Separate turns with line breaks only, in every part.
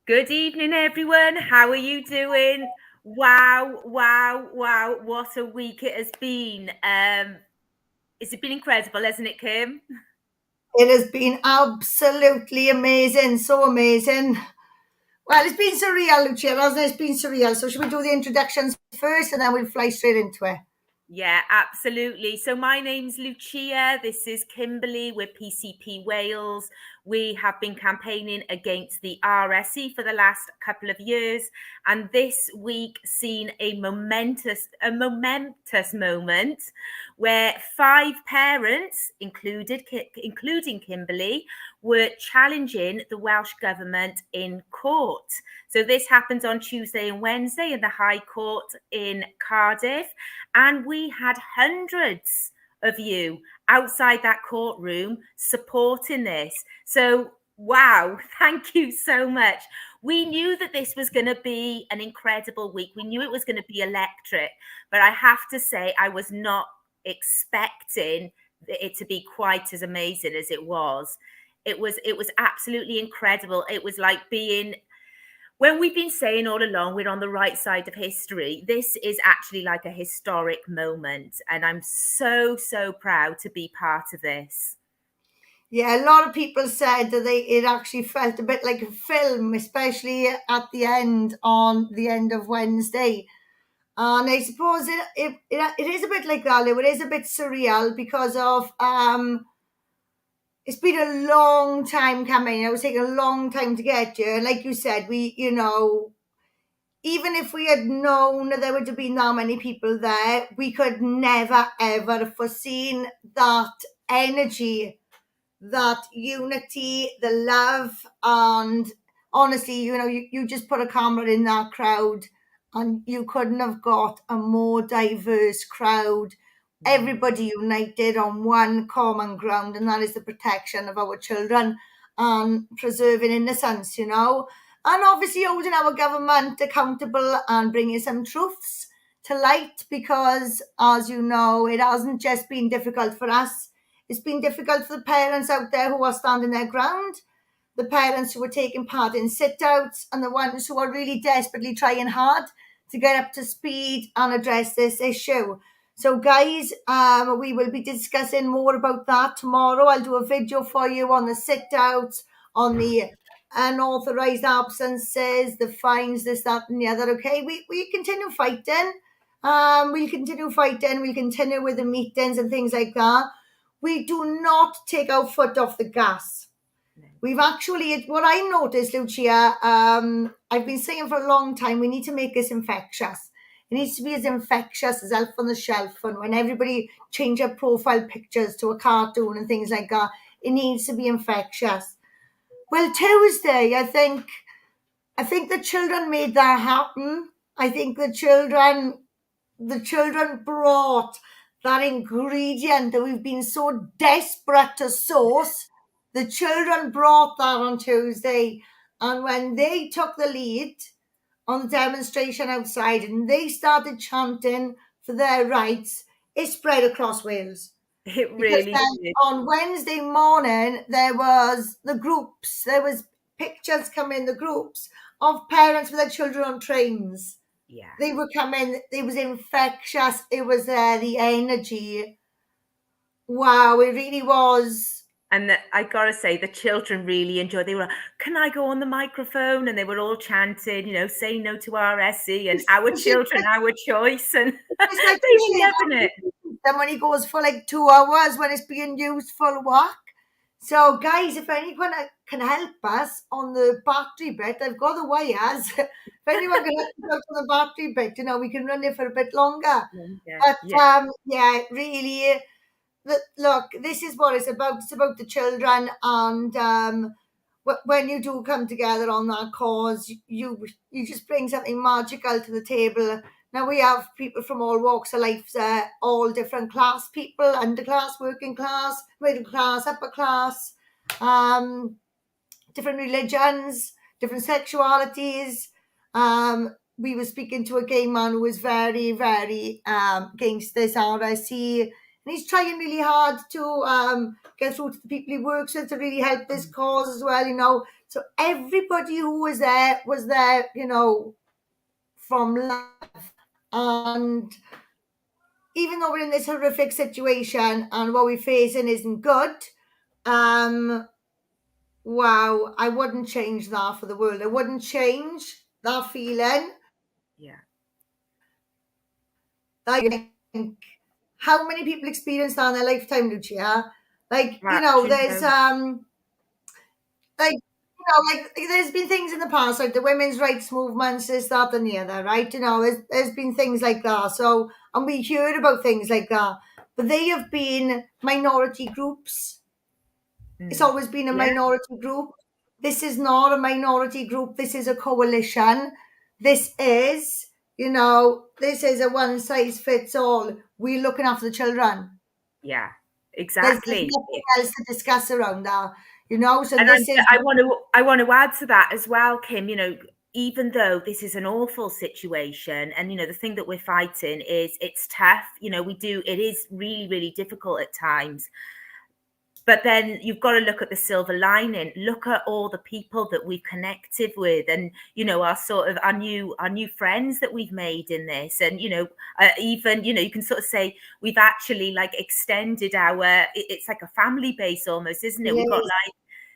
Good evening, everyone. How are you doing? Wow, wow, wow. What a week it has been. It's been incredible, hasn't it, Kim?
It has been absolutely amazing, so amazing. Well, it's been surreal, Lucia, hasn't it? It's been surreal. So should we do the introductions first and then we'll fly straight into it?
Yeah, absolutely. So my name's Lucia. This is Kimberly. We're PCP Wales. We have been campaigning against the RSE for the last couple of years, and this week seen a momentous moment where 5 parents, including Kimberly, were challenging the Welsh Government in court. So this happened on Tuesday and Wednesday in the High Court in Cardiff. And we had hundreds of you outside that courtroom supporting this. So, wow, thank you so much. We knew that this was going to be an incredible week. We knew it was going to be electric, but I have to say, I was not expecting it to be quite as amazing as it was. It was absolutely incredible. It was like being when we've been saying all along we're on the right side of history, this is actually like a historic moment. And I'm so proud to be part of this.
Yeah, a lot of people said that it actually felt a bit like a film, especially at the end on the end of Wednesday. And I suppose it is a bit like that. It is a bit surreal because of it's been a long time coming. It was taking a long time to get here. And like you said, even if we had known that there would have been that many people there, we could never ever have foreseen that energy, that unity, the love. And honestly, you just put a camera in that crowd and you couldn't have got a more diverse crowd. Everybody united on one common ground, and that is the protection of our children and preserving innocence. And obviously holding our government accountable and bringing some truths to light, because as you know, it hasn't just been difficult for us, it's been difficult for the parents out there who are standing their ground, the parents who are taking part in sit-outs, and the ones who are really desperately trying hard to get up to speed and address this issue. So guys, we will be discussing more about that tomorrow. I'll do a video for you on the sit-outs, on the unauthorized absences, the fines, this, that, and the other. Okay, we continue fighting. We'll continue fighting. We'll continue with the meetings and things like that. We do not take our foot off the gas. We've actually, what I noticed, Lucia, I've been saying for a long time, we need to make this infectious. It needs to be as infectious as Elf on the Shelf. And when everybody change their profile pictures to a cartoon and things like that, it needs to be infectious. Well, Tuesday, I think the children made that happen. I think the children brought that ingredient that we've been so desperate to source. The children brought that on Tuesday. And when they took the lead on the demonstration outside and they started chanting for their rights, it spread across Wales.
It
Because
really
then
did.
on Wednesday morning, there was pictures coming in the groups of parents with their children on trains.
Yeah.
They were coming, it was infectious, it was the energy. Wow, it really was.
And I gotta say, the children really enjoyed. They were, "Can I go on the microphone?" And they were all chanting, "Say no to RSE and our children, our choice." And
It's like
they were loving it.
the money goes for like 2 hours when it's being used for work. So guys, if anyone can help us on the battery bit, I've got the wires. If anyone can help us on the battery bit, we can run it for a bit longer.
Yeah,
But
yeah.
yeah, really, look, this is what it's about. It's about the children, and when you do come together on that cause, you just bring something magical to the table. Now we have people from all walks of life, all different class people: underclass, working class, middle class, upper class, different religions, different sexualities. We were speaking to a gay man who was very, very against this RSE, and he's trying really hard to get through to the people he works with to really help this cause as well. So everybody who was there, from love. And even though we're in this horrific situation and what we're facing isn't good, wow, I wouldn't change that for the world. I wouldn't change that feeling.
Yeah.
I think how many people experience that in their lifetime, Lucia? Like,
Right, do you
there's
know?
like there's been things in the past, like the women's rights movements, this, that, and the other, right? There's been things like that. So, and we hear about things like that, but they have been minority groups. It's always been a
Yeah,
minority group. This is not a minority group. This is a coalition. This is, this is a one size fits all. We're looking after the children.
yeah,
There's
exactly.
nothing else to discuss around that, So
And
this is,
I want to add to that as well, Kim. Even though this is an awful situation, and the thing that we're fighting is it's tough. It is really, really difficult at times. But then you've got to look at the silver lining. Look at all the people that we've connected with, and our sort of our new friends that we've made in this. And even you can sort of say we've actually like extended it's like a family base almost, isn't it? We've got
yes.
like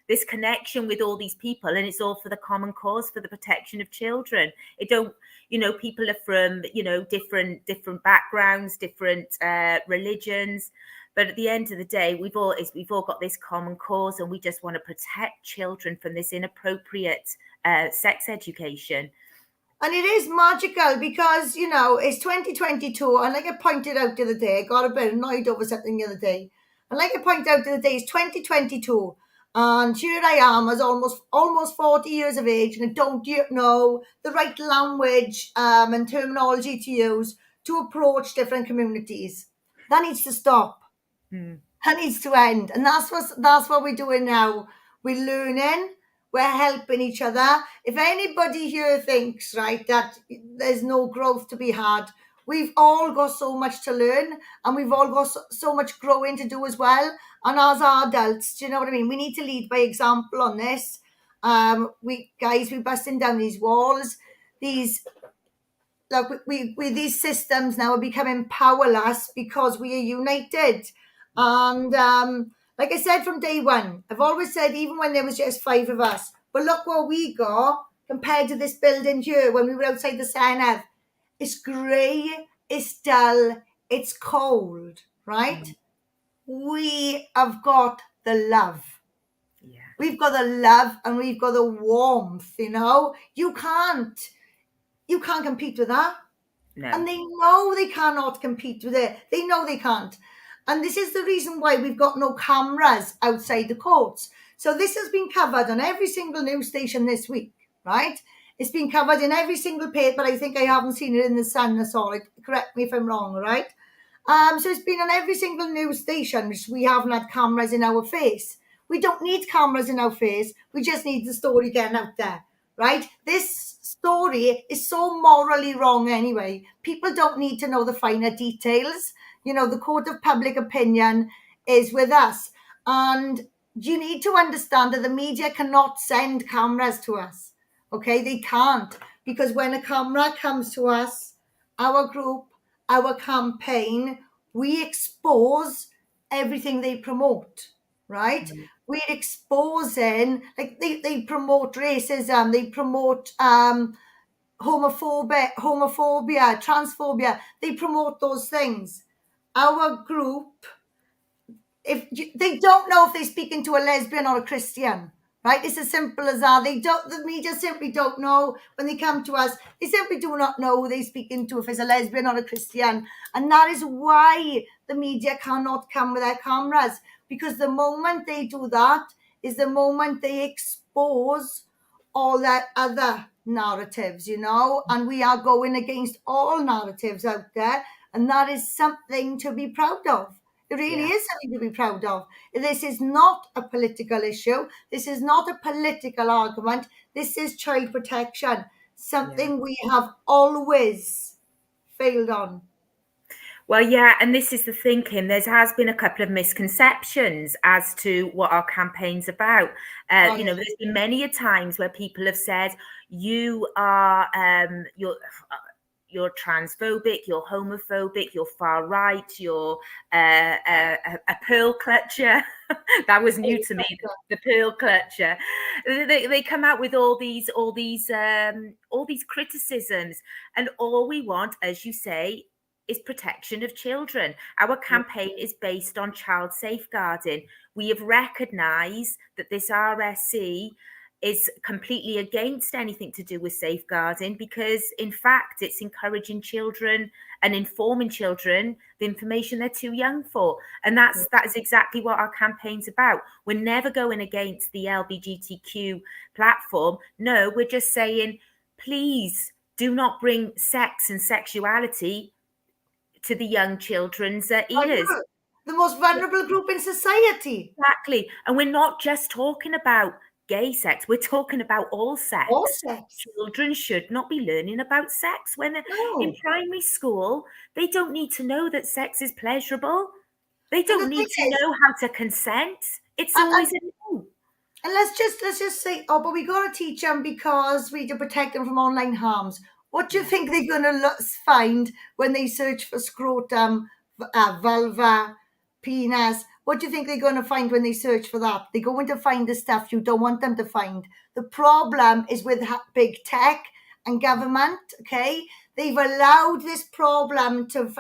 this connection with all these people, and it's all for the common cause, for the protection of children. It don't people are from different backgrounds, different religions, but at the end of the day, we've all got this common cause, and we just want to protect children from this inappropriate sex education.
And it is magical because, it's 2022. And like I pointed out the other day, I got a bit annoyed over something the other day. And like I pointed out the other day, it's 2022. And here I am as almost 40 years of age, and I don't know the right language and terminology to use to approach different communities. That needs to stop. That needs to end. And that's what we're doing now. We're learning, we're helping each other. If anybody here thinks, right, that there's no growth to be had, we've all got so much to learn, and we've all got so much growing to do as well. And as adults, do you know what I mean? We need to lead by example on this. We're busting down these walls. These systems now are becoming powerless because we are united. And like I said from day one, I've always said, even when there was just 5 of us, but look what we got compared to this building here when we were outside the Senedd. It's grey, it's dull, it's cold, right? We have got the love.
Yeah.
We've got the love and we've got the warmth, You can't compete with that.
No.
And they know they cannot compete with it. They know they can't. And this is the reason why we've got no cameras outside the courts. So this has been covered on every single news station this week, right? It's been covered in every single paper. I think I haven't seen it in the Sun, that's all. Correct me if I'm wrong, right? So it's been on every single news station, which we haven't had cameras in our face. We don't need cameras in our face. We just need the story getting out there, right? This story is so morally wrong anyway. People don't need to know the finer details. The court of public opinion is with us. And you need to understand that the media cannot send cameras to us. Okay, they can't. Because when a camera comes to us, our group, our campaign, we expose everything they promote, right? We're exposing, like they promote racism, they promote homophobia, transphobia, they promote those things. Our group, they don't know if they're speaking to a lesbian or a Christian, right? It's as simple as that. The media simply don't know when they come to us. They simply do not know who they're speaking to, if it's a lesbian or a Christian. And that is why the media cannot come with their cameras, because the moment they do that is the moment they expose all that other narratives, and we are going against all narratives out there. And that is something to be proud of. It really is something to be proud of. This is not a political issue. This is not a political argument. This is child protection, something we have always failed on.
Well, yeah, and this is the thinking. There has been a couple of misconceptions as to what our campaign's about.
Oh yeah.
There's been many a times where people have said, "You are, you're transphobic, you're homophobic, you're far right, you're a pearl clutcher." That was new to me. The pearl clutcher. They come out with all these criticisms, and all we want, as you say, is protection of children. Our campaign is based on child safeguarding. We have recognised that this RSC is completely against anything to do with safeguarding, because in fact it's encouraging children and informing children the information they're too young for. And that is exactly what our campaign's about. We're never going against the LGBTQ platform. No, we're just saying, please do not bring sex and sexuality to the young children's ears.
The most vulnerable group in society.
Exactly. And we're not just talking about gay sex, we're talking about all sex.
All sex.
Children should not be learning about sex when in primary school. They don't need to know that sex is pleasurable. They don't need to know how to consent. It's always a no.
And let's just say, oh, but we got to teach them because we need to protect them from online harms. What do you think they're going to find when they search for scrotum, vulva, penis? What do you think they're going to find when they search for that? They're going to find the stuff you don't want them to find. The problem is with big tech and government, okay? They've allowed this problem to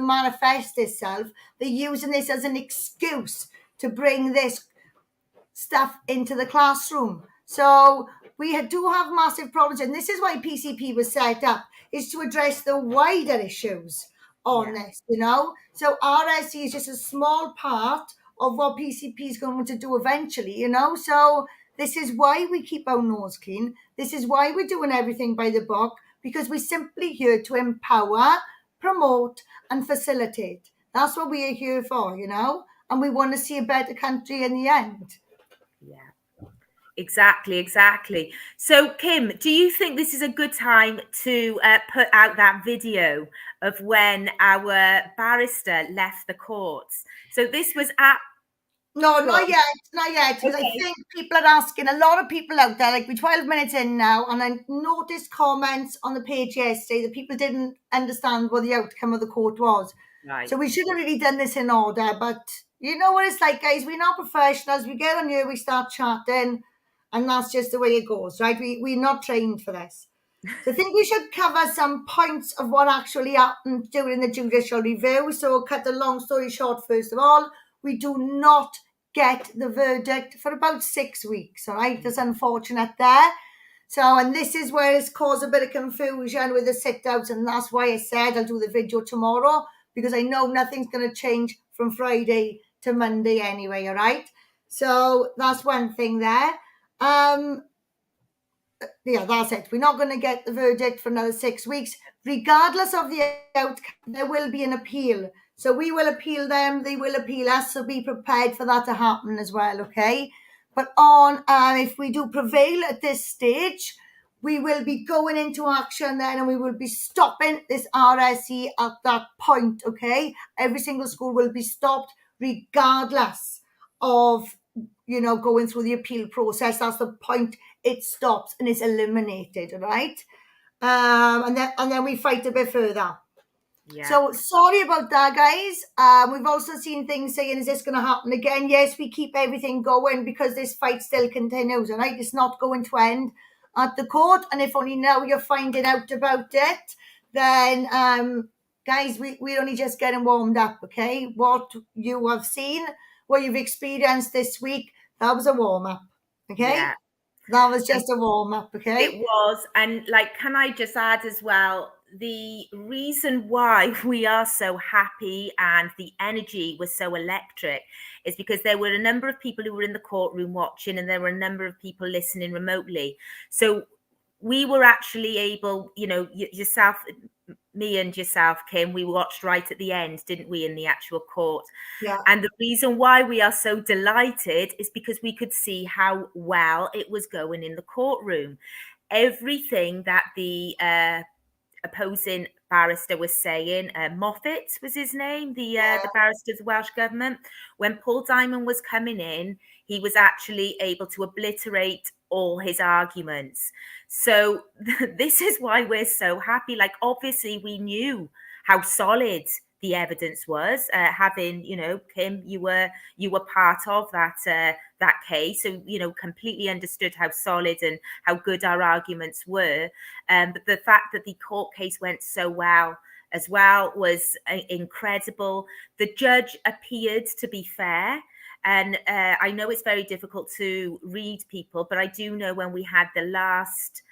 manifest itself. They're using this as an excuse to bring this stuff into the classroom. So we do have massive problems, and this is why PCP was set up, is to address the wider issues on this, So RSC is just a small part of what PCP is going to do eventually, So this is why we keep our nose clean. This is why we're doing everything by the book, because we're simply here to empower, promote, and facilitate. That's what we are here for, and we want to see a better country in the end.
Yeah, exactly. So, Kim, do you think this is a good time to put out that video of when our barrister left the courts? So this was at...
No, not yet, because I think people are asking, a lot of people out there, like we're 12 minutes in now, and I noticed comments on the page yesterday that people didn't understand what the outcome of the court was. Right. So we should have really done this in order, but you know what it's like, guys, we're not professionals. We get on here, we start chatting, and that's just the way it goes, right? We're not trained for this. So I think we should cover some points of what actually happened during the judicial review. So cut the long story short, first of all, we do not get the verdict for about 6 weeks, all right? That's unfortunate there. So, and this is where it's caused a bit of confusion with the sit-outs, and that's why I said I'll do the video tomorrow, because I know nothing's going to change from Friday to Monday anyway, all right? So that's one thing there. Yeah, that's it. We're not going to get the verdict for another 6 weeks. Regardless of the outcome, there will be an appeal. So we will appeal them, they will appeal us, so be prepared for that to happen as well, okay? But if we do prevail at this stage, we will be going into action then, and we will be stopping this RSE at that point, okay? Every single school will be stopped regardless of, going through the appeal process. That's the point. It stops and it's eliminated, right? And then we fight a bit further. Yeah. So sorry about that, guys. We've also seen things saying, is this going to happen again? Yes, we keep everything going because this fight still continues, right? It's not going to end at the court. And if only now you're finding out about it, then, guys, we're only just getting warmed up, okay? What you have seen, what you've experienced this week, that was a warm-up, okay? Yeah. That was just a warm-up, okay?
It was. And can I just add as well, the reason why we are so happy and the energy was so electric is because there were a number of people who were in the courtroom watching, and there were a number of people listening remotely. So we were actually able, yourself, me and yourself, Kim, we watched right at the end, didn't we, in the actual court? Yeah. And the reason why we are so delighted is because we could see how well it was going in the courtroom. Everything that the opposing barrister was saying, Moffat was his name, the barrister of the Welsh Government. When Paul Diamond was coming in, he was actually able to obliterate all his arguments. So this is why we're so happy. Like, obviously, we knew how solid the evidence was. Having, Kim, you were part of that case, so completely understood how solid and how good our arguments were. But the fact that the court case went so well as well was incredible. The judge appeared to be fair. And I know it's very difficult to read people, but I do know when we had the last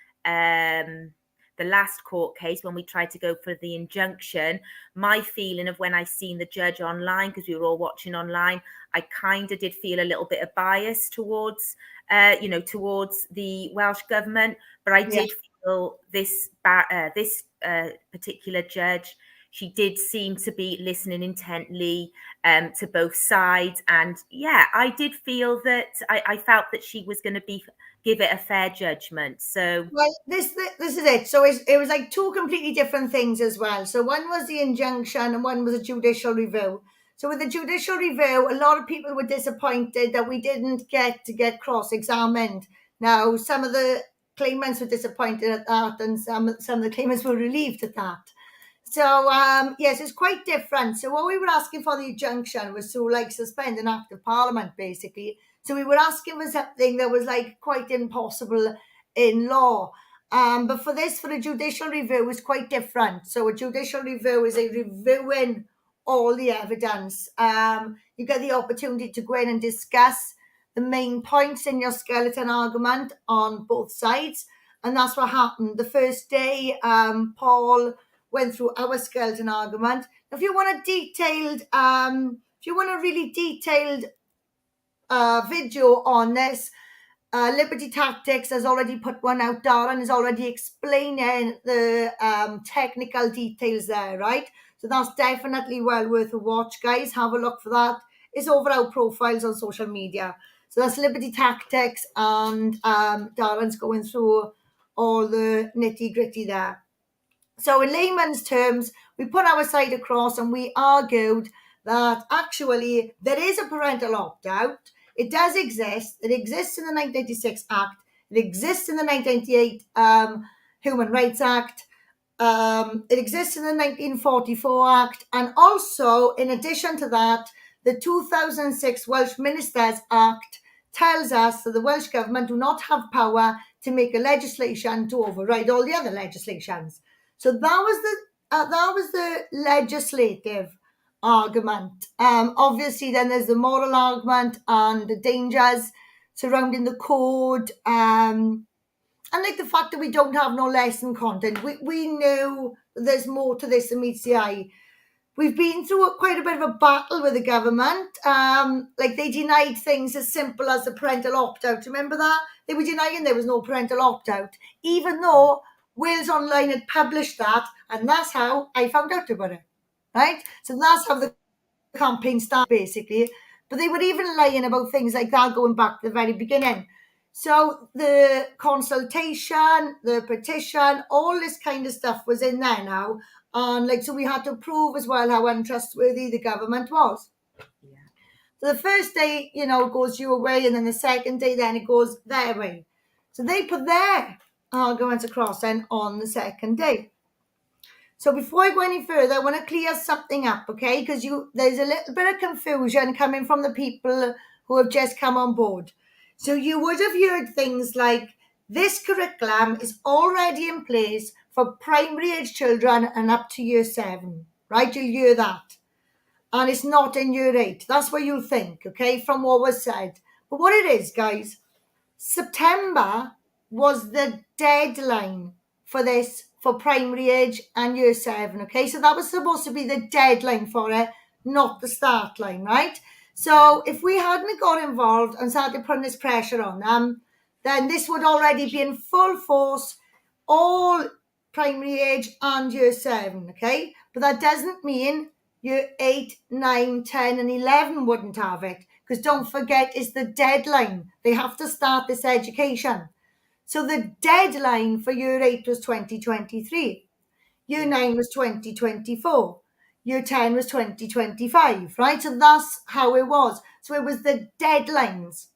court case, when we tried to go for the injunction, my feeling of when I seen the judge online, because we were all watching online, I kind of did feel a little bit of bias towards the Welsh Government, but I did feel this particular judge, she did seem to be listening intently to both sides. And I did feel that I felt that she was going to give it a fair judgment. So
this is it. So it was like two completely different things as well. So one was the injunction and one was a judicial review. So with the judicial review, a lot of people were disappointed that we didn't get to get cross-examined. Now, some of the claimants were disappointed at that, and some of the claimants were relieved at that. So, yes, it's quite different. So what we were asking for the injunction was to suspend an act of parliament, basically. So we were asking for something that was quite impossible in law. But for a judicial review is quite different. So a judicial review is a reviewing all the evidence. You get the opportunity to go in and discuss the main points in your skeleton argument on both sides. And that's what happened. The first day, Paul went through our skeleton argument. If you want a really detailed video on this, Liberty Tactics has already put one out. Darren is already explaining the technical details there, right? So that's definitely well worth a watch, guys. Have a look for that. It's over our profiles on social media. So that's Liberty Tactics, and Darren's going through all the nitty gritty there. So in layman's terms, we put our side across and we argued that actually there is a parental opt-out. It does exist. It exists in the 1986 Act. It exists in the 1998 Human Rights Act. It exists in the 1944 Act. And also, in addition to that, the 2006 Welsh Ministers Act tells us that the Welsh Government do not have power to make a legislation to override all the other legislations. So that was the legislative argument. Obviously, then there's the moral argument and the dangers surrounding the code, and the fact that we don't have no lesson content. We know there's more to this than meets the eye. We've been through quite a bit of a battle with the government. They denied things as simple as the parental opt-out. Remember that? They were denying there was no parental opt-out, even though Wales Online had published that, and that's how I found out about it, right? So that's how the campaign started, basically. But they were even lying about things like that going back to the very beginning. So the consultation, the petition, all this kind of stuff was in there now. And so we had to prove as well how untrustworthy the government was. Yeah. So the first day, it goes your way, and then the second day, then it goes their way. So they put their arguments across then on the second day. So before I go any further, I want to clear something up, okay? Because there's a little bit of confusion coming from the people who have just come on board. So you would have heard things like, this curriculum is already in place for primary age children and up to year 7, right? You'll hear that. And it's not in year 8. That's what you'll think, okay, from what was said. But what it is, guys, September was the deadline for this, for primary age and year 7, okay? So that was supposed to be the deadline for it, not the start line, right? So if we hadn't got involved and started putting this pressure on them, then this would already be in full force, all primary age and year 7, okay? But that doesn't mean year 8, 9, 10 and 11 wouldn't have it, because don't forget, it's the deadline. They have to start this education. So the deadline for year 8 was 2023. Year 9 was 2024. Year 10 was 2025, right? So that's how it was. So it was the deadlines.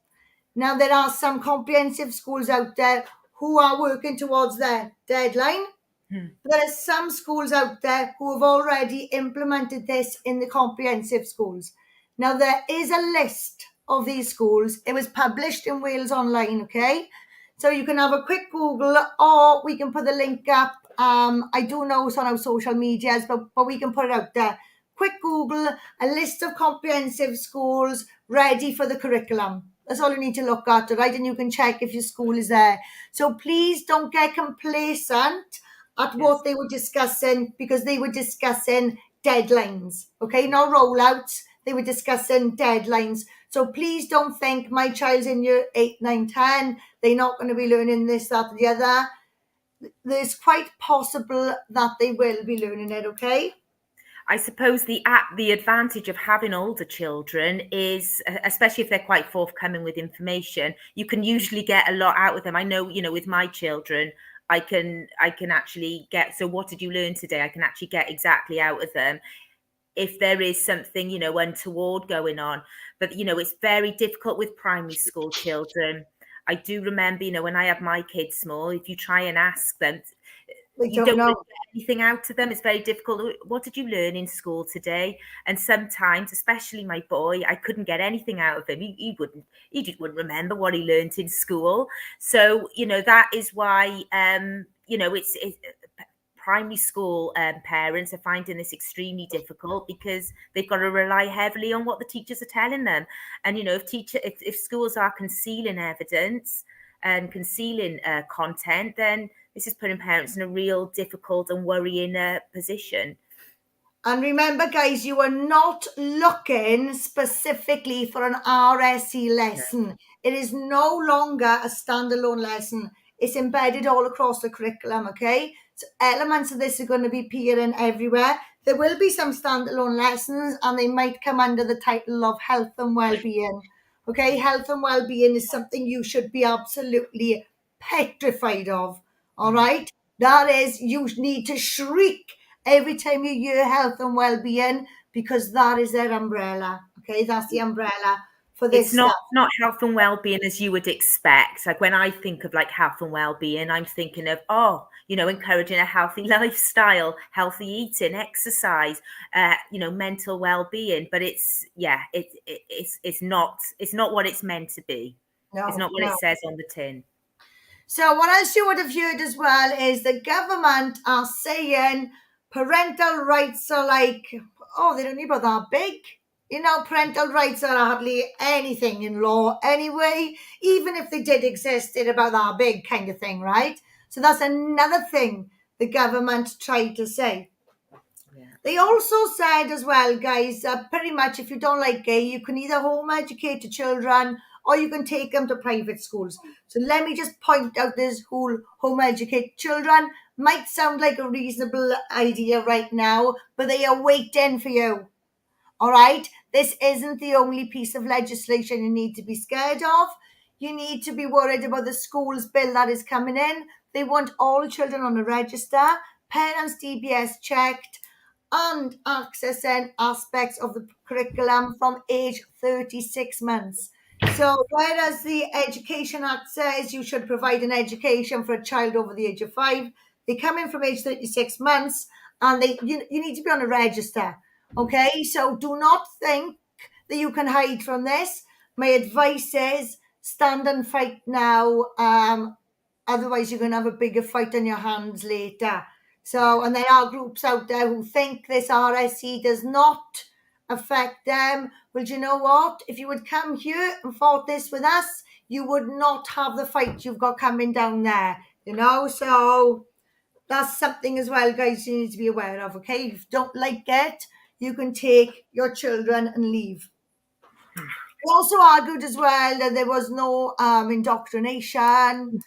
Now, there are some comprehensive schools out there who are working towards their deadline. There are some schools out there who have already implemented this in the comprehensive schools. Now, there is a list of these schools. It was published in Wales Online, okay? So you can have a quick Google, or we can put the link up. I do know it's on our social medias, but we can put it out there. Quick Google, a list of comprehensive schools ready for the curriculum. That's all you need to look at, right? And you can check if your school is there. So please don't get complacent at what they were discussing, because they were discussing deadlines, okay? Not rollouts. They were discussing deadlines. So please don't think my child's in year 8, 9, 10. They're not going to be learning this, that, and the other. There's quite possible that they will be learning it, okay?
I suppose the advantage of having older children is, especially if they're quite forthcoming with information, you can usually get a lot out of them. I know, with my children, I can actually get, so what did you learn today? I can actually get exactly out of them if there is something, untoward going on. But, it's very difficult with primary school children. I do remember, when I had my kids small, if you try and ask them, you don't really get anything out of them. It's very difficult. What did you learn in school today? And sometimes, especially my boy, I couldn't get anything out of him. He just wouldn't remember what he learned in school. So, that is why, it's primary school parents are finding this extremely difficult, because they've got to rely heavily on what the teachers are telling them. And, if schools are concealing evidence and concealing content, then this is putting parents in a real difficult and worrying position.
And remember, guys, you are not looking specifically for an RSE lesson. No. It is no longer a standalone lesson. It's embedded all across the curriculum, okay? So elements of this are going to be appearing everywhere. There will be some standalone lessons, and they might come under the title of health and well-being. Okay, health and well-being is something you should be absolutely petrified of, all right? That is, you need to shriek every time you hear health and well-being, because that is their umbrella. Okay, that's the umbrella for this.
It's not health and well-being as you would expect. Like, when I think of like health and well-being, I'm thinking of encouraging a healthy lifestyle, healthy eating, exercise, mental well-being. But it's not what it's meant to be. No, it's not what it says on the tin.
So what else you would have heard as well is the government are saying parental rights are like, they don't need about that big. Parental rights are hardly anything in law anyway. Even if they did exist, they're about that big kind of thing, right? So that's another thing the government tried to say. Yeah. They also said as well, guys, pretty much if you don't like gay, you can either home educate the children or you can take them to private schools. So let me just point out this whole home educate children might sound like a reasonable idea right now, but they are waiting for you. All right? This isn't the only piece of legislation you need to be scared of. You need to be worried about the schools bill that is coming in. They want all children on a register, parents' DBS checked, and accessing aspects of the curriculum from age 36 months. So whereas the Education Act says you should provide an education for a child over the age of 5, they come in from age 36 months, and you need to be on a register. Okay, so do not think that you can hide from this. My advice is stand and fight now. Otherwise, you're going to have a bigger fight on your hands later. So, and there are groups out there who think this RSE does not affect them. Well, do you know what? If you would come here and fought this with us, you would not have the fight you've got coming down there. So that's something as well, guys, you need to be aware of. Okay, if you don't like it, you can take your children and leave. They also argued as well that there was no indoctrination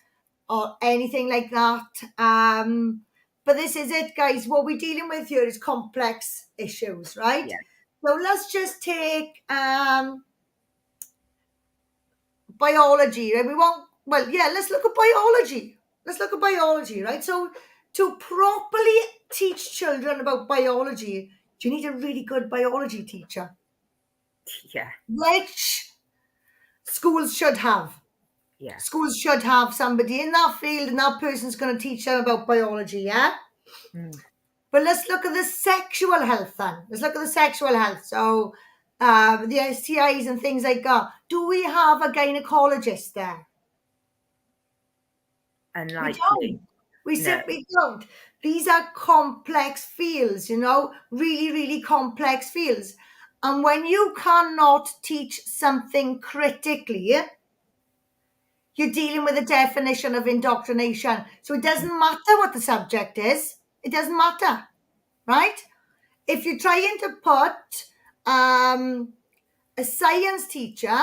or anything like that. But this is it, guys. What we're dealing with here is complex issues, right? Yeah. So let's just take biology. Right? Let's look at biology. Let's look at biology, right? So To properly teach children about biology, you need a really good biology teacher,
Yeah.
which schools should have.
Yeah.
Schools should have somebody in that field, and that person's going to teach them about biology, yeah?
Mm.
But let's look at the sexual health then. Let's look at the sexual health. So the STIs and things like that. Do we have a gynecologist there? We
Unlikely.
don't. We
No.
simply don't. These are complex fields, really, really complex fields. And when you cannot teach something critically, you're dealing with a definition of indoctrination. So it doesn't matter what the subject is. It doesn't matter, right? If you're trying to put a science teacher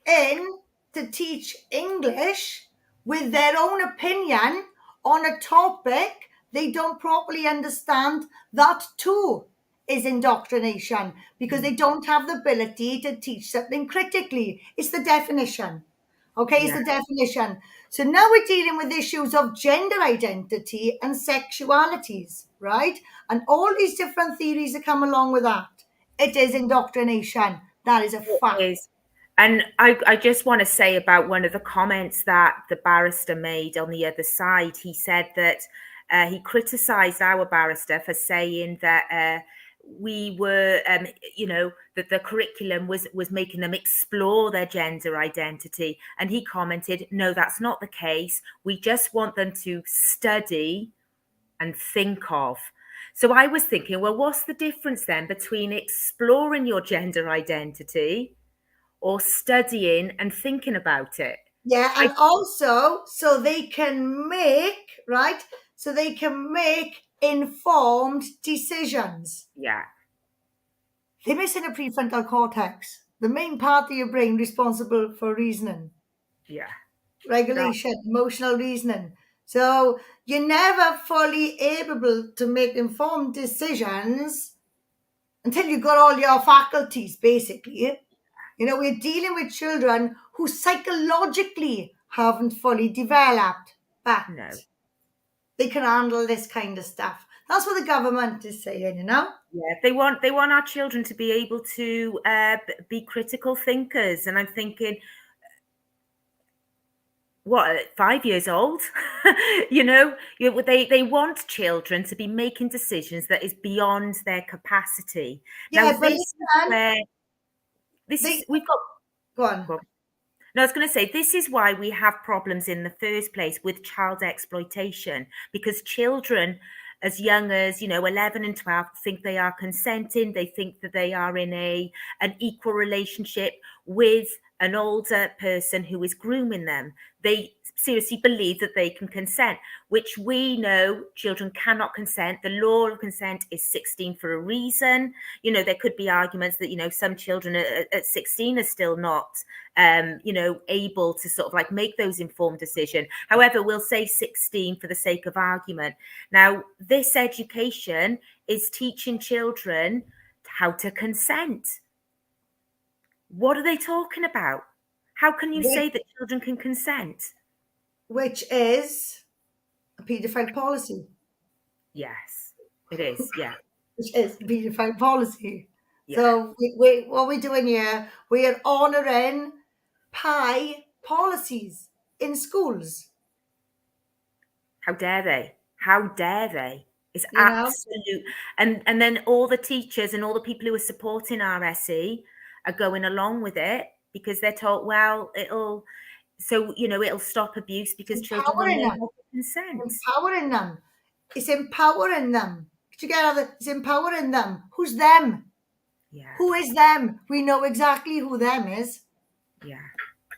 in to teach English with their own opinion on a topic they don't properly understand, that too is indoctrination, because they don't have the ability to teach something critically. It's the definition. Okay, it's
Yeah.
the definition. So now we're dealing with issues of gender identity and sexualities, right? And all these different theories that come along with that. It is indoctrination. That is a fact.
It is. And I just want to say about one of the comments that the barrister made on the other side. He said that he criticised our barrister for saying that we were, that the curriculum was making them explore their gender identity. And he commented, no, that's not the case. We just want them to study and think of. So I was thinking, well, what's the difference then between exploring your gender identity or studying and thinking about it?
Yeah, and also so they can make, right? So they can make informed decisions.
Yeah.
They're missing a prefrontal cortex, the main part of your brain responsible for reasoning,
Yeah.
regulation, emotional reasoning. So you're never fully able to make informed decisions until you've got all your faculties, basically. We're dealing with children who psychologically haven't fully developed, but
No.
they can handle this kind of stuff. That's what the government is saying,
Yeah, they want our children to be able to be critical thinkers, and I'm thinking, what, 5 years old? They want children to be making decisions that is beyond their capacity.
Yeah,
Now,
but
this is where we've got.
go on.
Go on. No, I was going to say, this is why we have problems in the first place with child exploitation, because children as young as 11 and 12 think they are consenting, they think that they are in an equal relationship with an older person who is grooming them. They seriously believe that they can consent, which we know children cannot consent. The law of consent is 16 for a reason. There could be arguments that some children at 16 are still not able to sort of like make those informed decisions. However, we'll say 16 for the sake of argument. Now, this education is teaching children how to consent. What are they talking about? How can you say that children can consent?
Which is a paedophile policy.
Yes, it is. Yeah.
Which is a paedophile policy.
Yeah.
So what we're doing here, we are honouring pie policies in schools.
How dare they? How dare they? It's absolute. And then all the teachers and all the people who are supporting RSE are going along with it because they're told, well, it'll stop abuse because children will know how to consent.
Empowering them. It's empowering them. It's empowering them. Who's them?
Yeah.
Who is them? We know exactly who them is.
Yeah.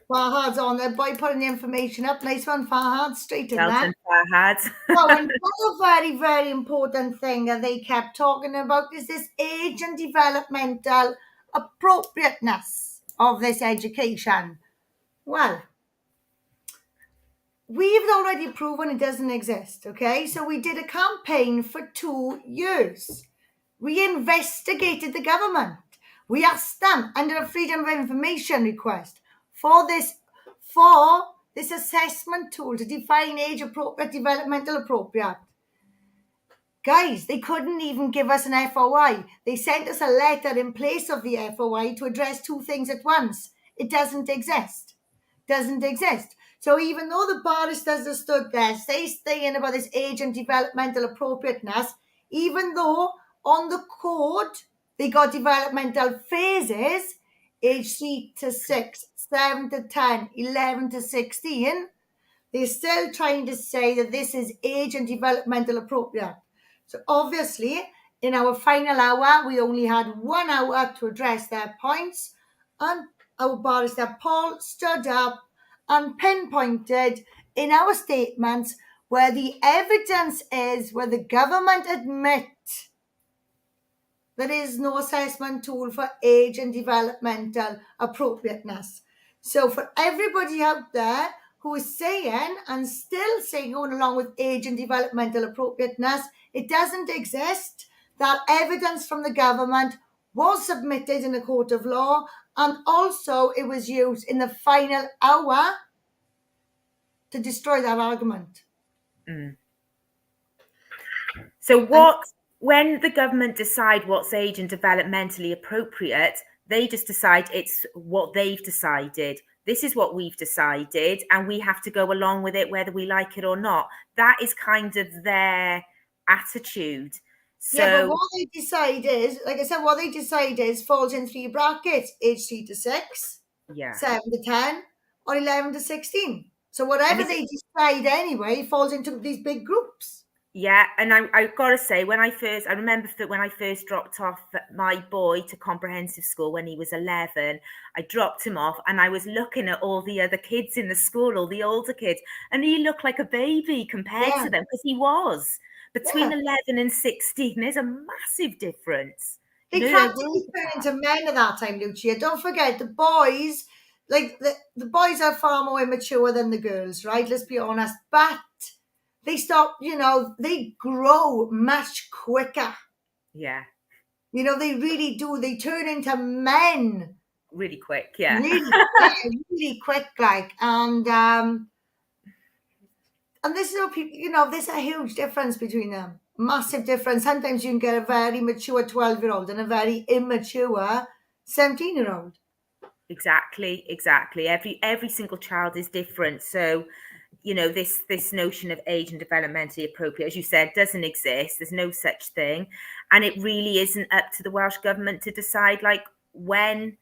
Farhad's on there. Boy putting the information up. Nice one, Farhad. Straight in there.
Farhad.
Oh, another very, very important thing that they kept talking about is this age and developmental appropriateness of this education. Well, we've already proven it doesn't exist, okay? So we did a campaign for 2 years. We investigated the government. We asked them under a Freedom of Information request for this assessment tool to define age appropriate, developmental appropriate. Guys, they couldn't even give us an FOI. They sent us a letter in place of the FOI to address two things at once. It doesn't exist. Doesn't exist. So even though the barristers have stood there, saying about this age and developmental appropriateness, even though on the code they got developmental phases, age 3 to 6, 7 to 10, 11 to 16, they're still trying to say that this is age and developmental appropriate. So obviously, in our final hour, we only had 1 hour to address their points, and our barrister Paul stood up and pinpointed in our statements where the evidence is, where the government admit there is no assessment tool for age and developmental appropriateness. So for everybody out there who is saying and still saying, going along with age and developmental appropriateness, it doesn't exist, that evidence from the government was submitted in a court of law, and also it was used in the final hour to destroy that argument.
So when the government decide what's age and developmentally appropriate, they just decide it's what they've decided. This is what we've decided, and we have to go along with it whether we like it or not. That is kind of their attitude. So,
yeah, but what they decide is, like I said, what they decide is falls in 3 brackets: age 3 to 6,
yeah,
7 to 10, or 11 to 16. So whatever they decide anyway falls into these big groups.
Yeah, and I've got to say, I remember that when I first dropped off my boy to comprehensive school when he was 11, I dropped him off and I was looking at all the other kids in the school, all the older kids, and he looked like a baby compared to them, because he was. Between 11 and 16, there's a massive difference.
They practically turn into men at that time, Lucia. Don't forget, the boys, like the boys are far more immature than the girls, right? Let's be honest. But they stop, they grow much quicker.
Yeah.
They really do. They turn into men.
Really quick, yeah.
Really quick, like. And this is what people, there's a huge difference between them. Massive difference. Sometimes you can get a very mature 12-year-old and a very immature 17-year-old.
Exactly. Every single child is different. So, this notion of age and developmentally appropriate, as you said, doesn't exist. There's no such thing. And it really isn't up to the Welsh Government to decide, like, when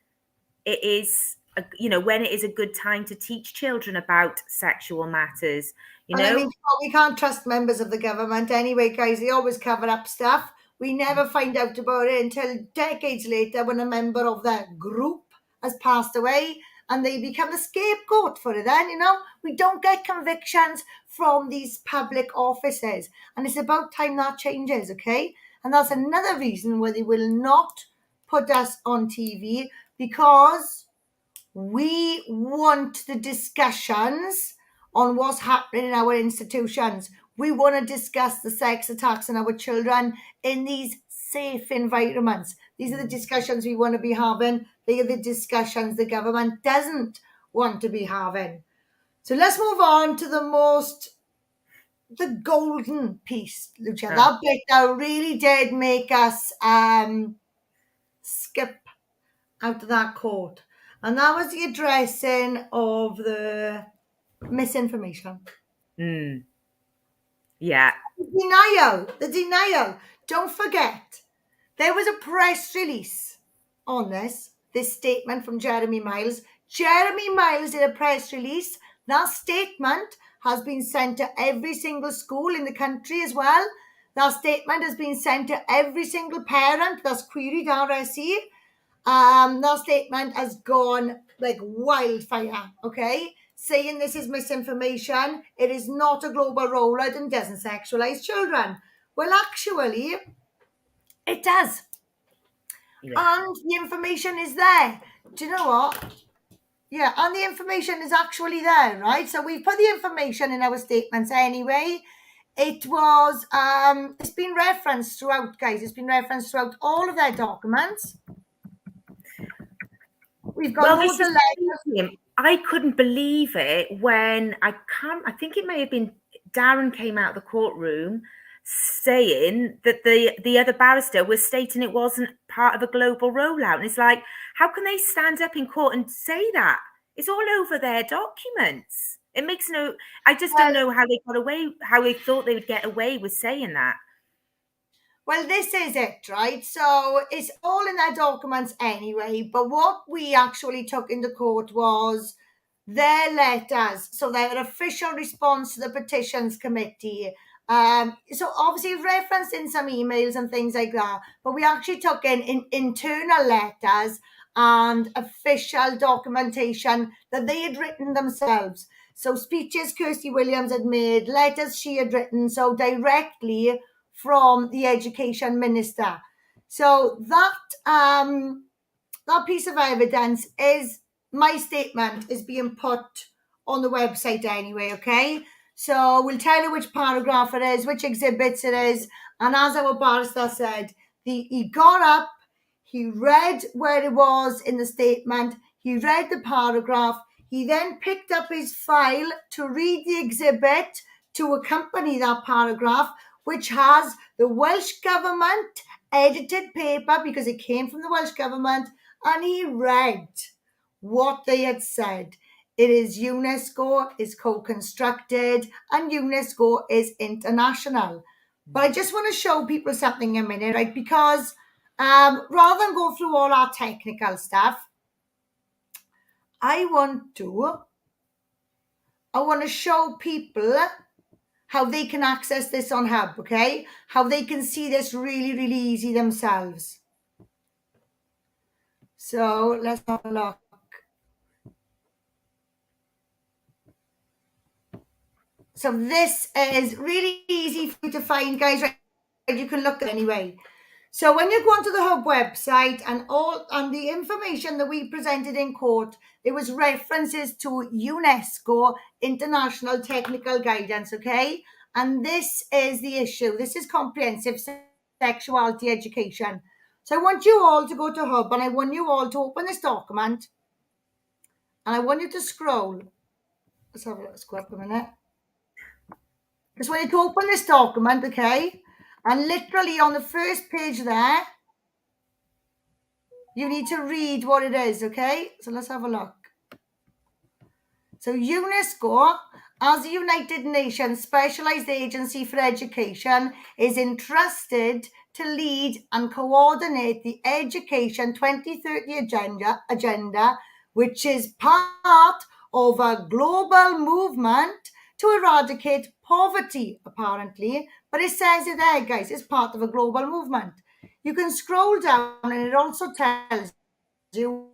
it is a good time to teach children about sexual matters.
I mean, we can't trust members of the government anyway, guys. They always cover up stuff. We never find out about it until decades later, when a member of that group has passed away and they become the scapegoat for it. Then, we don't get convictions from these public offices. And it's about time that changes, okay? And that's another reason why they will not put us on TV, because we want the discussions on what's happening in our institutions. We want to discuss the sex attacks on our children in these safe environments. These are the discussions we want to be having. They are the discussions the government doesn't want to be having. So let's move on to the golden piece, Lucia. That bit that really did make us skip out of that court. And that was the addressing of the misinformation.
Yeah.
The denial. Don't forget, there was a press release on this statement from Jeremy Miles. Jeremy Miles did a press release. That statement has been sent to every single school in the country as well. That statement has been sent to every single parent that's queried RSE. That statement has gone like wildfire, okay? Saying this is misinformation, it is not a global rollout and doesn't sexualize children. Well, actually, it does. Yeah. And the information is there. Do you know what? Yeah, and the information is actually there, right? So we put the information in our statements anyway. It was, it's been referenced throughout, guys. It's been referenced throughout all of their documents. We've got all the letters.
I couldn't believe it when I think it may have been Darren came out of the courtroom saying that the other barrister was stating it wasn't part of a global rollout. And it's like, how can they stand up in court and say that? It's all over their documents. It makes no, I just don't know how they got away, how they thought they would get away with saying that.
Well, this is it, right? So it's all in their documents anyway. But what we actually took into court was their letters, so their official response to the petitions committee. So obviously referenced in some emails and things like that, but we actually took in internal letters and official documentation that they had written themselves. So speeches Kirsty Williams had made, letters she had written, so directly from the education minister. So that piece of evidence is, my statement is being put on the website anyway, okay? So we'll tell you which paragraph it is, which exhibits it is, and as our barrister said, he got up, he read where it was in the statement, he read the paragraph, he then picked up his file to read the exhibit to accompany that paragraph, which has the Welsh Government edited paper, because it came from the Welsh Government, and he read what they had said. It is UNESCO is co-constructed and UNESCO is international. But I just want to show people something in a minute, right? Because rather than go through all our technical stuff, I want to show people how they can access this on Hub, okay? How they can see this really, really easy themselves. So let's have a look. So this is really easy for you to find, guys. Right? You can look at it anyway. So when you go onto the Hub website and the information that we presented in court, there was references to UNESCO International Technical Guidance, okay? And this is the issue. This is comprehensive sexuality education. So I want you all to go to Hub, and I want you all to open this document, and I want you to scroll. Let's go up a minute. Just want you to open this document, okay? And literally on the first page there, you need to read what it is, okay? So let's have a look. So UNESCO, as the United Nations Specialized Agency for Education, is entrusted to lead and coordinate the Education 2030 agenda, which is part of a global movement to eradicate poverty, apparently. But it says it there, guys, it's part of a global movement. You can scroll down and it also tells you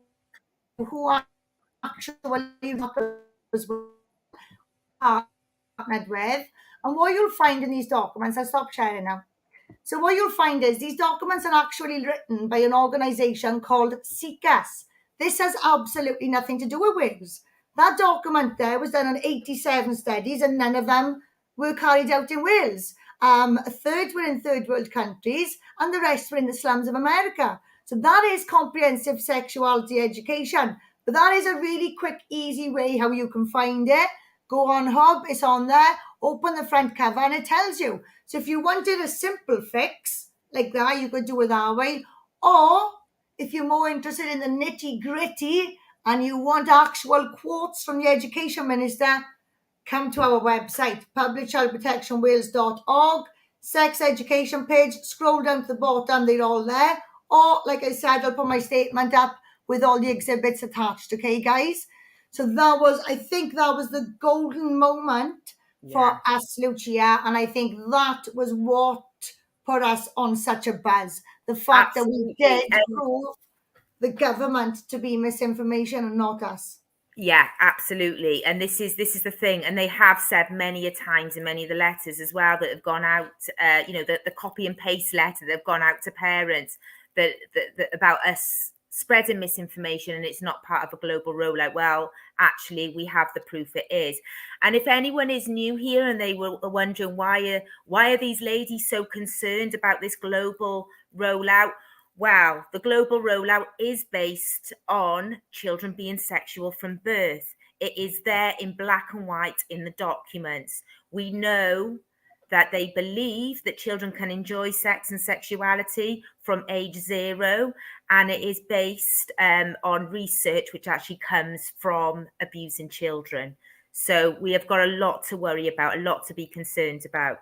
who actually was partnered with. And what you'll find in these documents, I'll stop sharing now. So what you'll find is these documents are actually written by an organisation called CICAS. This has absolutely nothing to do with Wales. That document there was done on 87 studies, and none of them were carried out in Wales. A third were in third world countries, and the rest were in the slums of America. So that is comprehensive sexuality education. But that is a really quick, easy way how you can find it. Go on Hub, it's on there. Open the front cover and it tells you. So if you wanted a simple fix like that, you could do it that way. Or if you're more interested in the nitty gritty and you want actual quotes from the Education Minister, come to our website, publicchildprotectionwales.org, sex education page, scroll down to the bottom, they're all there. Or, like I said, I'll put my statement up with all the exhibits attached, okay, guys? So I think that was the golden moment for us, Lucia, and I think that was what put us on such a buzz. The fact
Absolutely.
that we did prove the government to be misinformation and not us.
Yeah, absolutely. And this is the thing. And they have said many a times in many of the letters as well that have gone out, the copy and paste letter that have gone out to parents that about us spreading misinformation and it's not part of a global rollout. Well, actually, we have the proof it is. And if anyone is new here and they were wondering why are these ladies so concerned about this global rollout? Well, the global rollout is based on children being sexual from birth. It is there in black and white in the documents. We know that they believe that children can enjoy sex and sexuality from age 0, and it is based on research which actually comes from abusing children. So we have got a lot to worry about, a lot to be concerned about.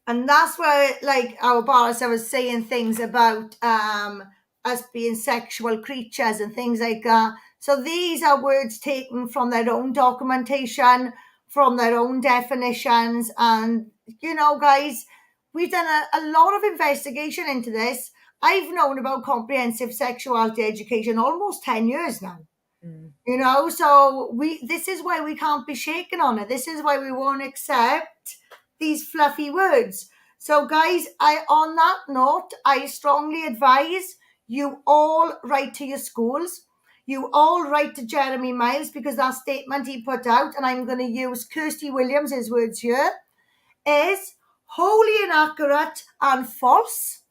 And that's where, like our barrister was saying things about us being sexual creatures and things like that. So these are words taken from their own documentation, from their own definitions. And, you know, guys, we've done a lot of investigation into this. I've known about comprehensive sexuality education almost 10 years now. You know, so this is why we can't be shaken on it. This is why we won't accept these fluffy words. So guys, on that note, I strongly advise you all write to your schools. You all write to Jeremy Miles, because that statement he put out, and I'm going to use Kirsty Williams' words here, is wholly inaccurate and false.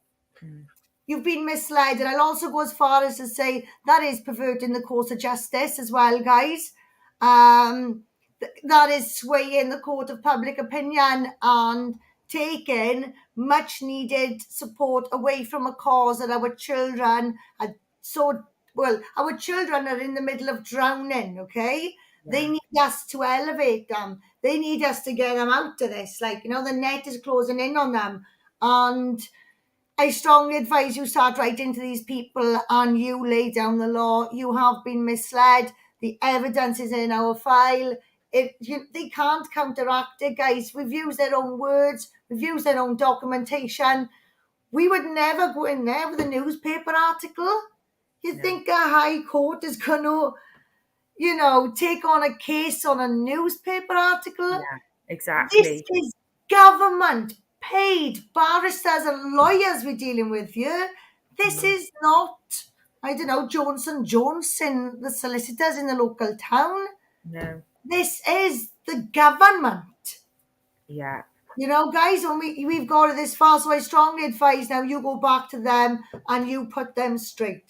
You've been misled. And I'll also go as far as to say that is perverting the course of justice as well, guys. That is swaying the court of public opinion and taking much needed support away from a cause that our children are our children are in the middle of drowning, okay? Yeah. They need us to elevate them. They need us to get them out of this. Like, you know, the net is closing in on them. And I strongly advise you start writing to these people and you lay down the law. You have been misled. The evidence is in our file. They can't counteract it, guys. We've used their own words. We've used their own documentation. We would never go in there with a newspaper article. You think a high court is going to, you know, take on a case on a newspaper article?
Yeah, exactly.
This is government paid barristers and lawyers we're dealing with here. This is not, I don't know, Johnson, the solicitors in the local town.
No.
This is the government.
Yeah.
You know, guys, when we've got this far, so I strongly advise now you go back to them and you put them straight.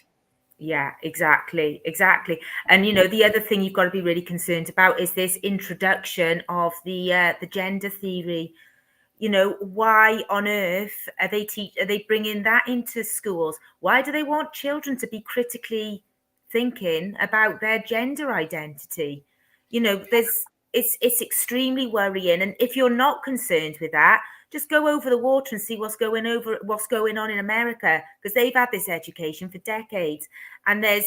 Yeah, exactly. And, you know, the other thing you've got to be really concerned about is this introduction of the gender theory. You know, why on earth are they bringing that into schools? Why do they want children to be critically thinking about their gender identity? You know, it's extremely worrying. And if you're not concerned with that, just go over the water and see what's going on in America, because they've had this education for decades. And there's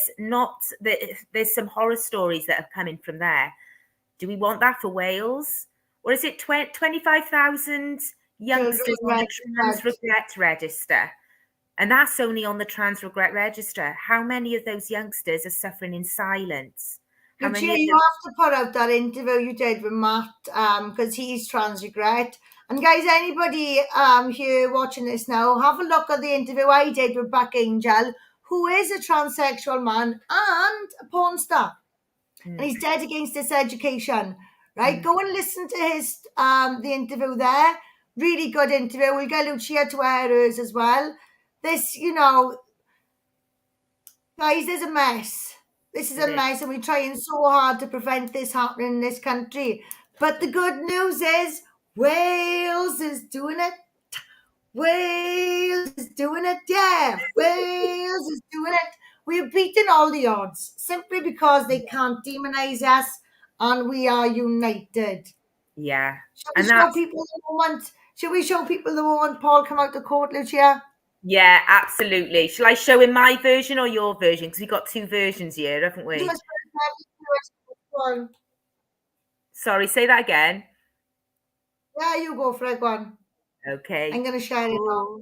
some horror stories that are coming from there. Do we want that for Wales? Or is it 25,000 youngsters on the trans regret register? And that's only on the trans regret register. How many of those youngsters are suffering in silence?
You have to put out that interview you did with Matt, because he's trans regret. And guys, anybody here watching this now, have a look at the interview I did with Buck Angel, who is a transsexual man and a porn star. And he's dead against this education, right? Go and listen to his the interview there. Really good interview. We'll get Lucia to air hers as well. This, you know, guys, there's a mess. This is a mess, and we're trying so hard to prevent this happening in this country. But the good news is Wales is doing it. Wales is doing it, yeah. Wales is doing it. We're beating all the odds simply because they can't demonize us, and we are united.
Yeah.
Should we show people the moment Paul come out to court, Lucia?
Yeah, absolutely. Shall I show him my version or your version? Because we've got two versions here, haven't we? Sorry, say that again.
Yeah, you go for it, one.
Okay.
I'm going to share it now.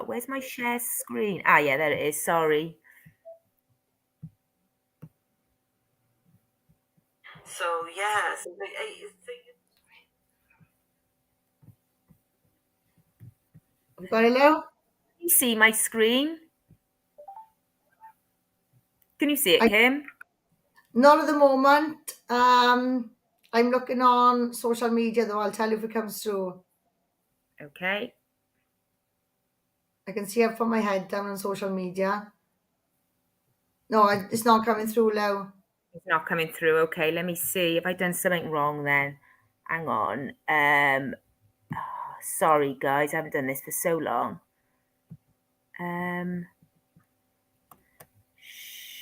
Where's my share screen? Yeah, there it is. Sorry.
So yeah,
got it now?
Can you see my screen? Can you see it, Kim?
Not at the moment. I'm looking on social media, though. I'll tell you if it comes through.
Okay.
I can see it from my head down on social media. No, it's not coming through now.
It's not coming through. Okay, let me see. Have I done something wrong then? Hang on. Sorry guys, I haven't done this for so long.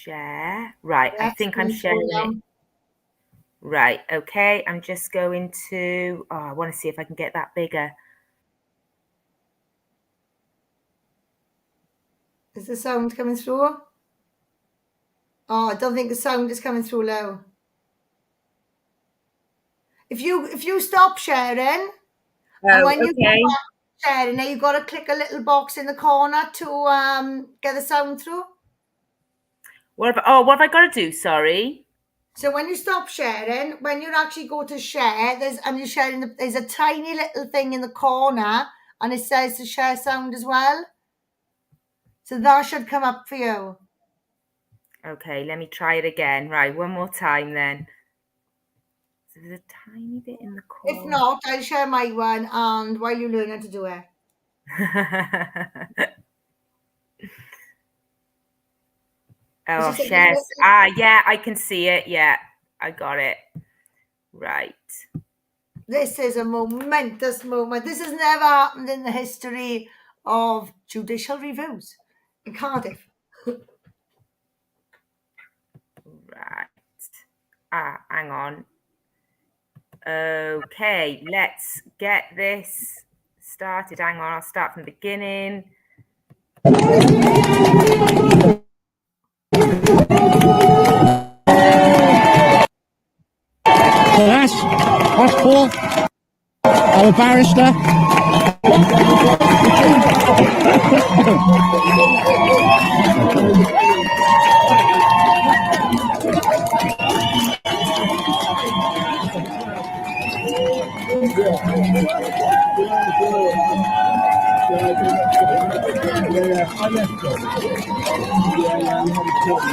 Share. Right, I think I'm sharing it. Right, okay. I'm just going to, I want to see if I can get that bigger.
Is the sound coming through? Oh, I don't think the sound is coming through low. If you stop sharing, and when you go back sharing, now you've got to click a little box in the corner to get the sound through.
What have I got to do? Sorry.
So when you stop sharing, when you actually go to share, there's a tiny little thing in the corner, and it says to share sound as well. So that should come up for you.
Okay, let me try it again. Right, one more time then. So there's a tiny bit in the corner.
If not, I'll share my one, and while you learn how to do it.
Oh, share. Yeah, I can see it. Yeah, I got it. Right.
This is a momentous moment. This has never happened in the history of judicial reviews in Cardiff.
Right. Hang on. Okay, let's get this started. Hang on, I'll start from the beginning.
So that's Paul, our barrister.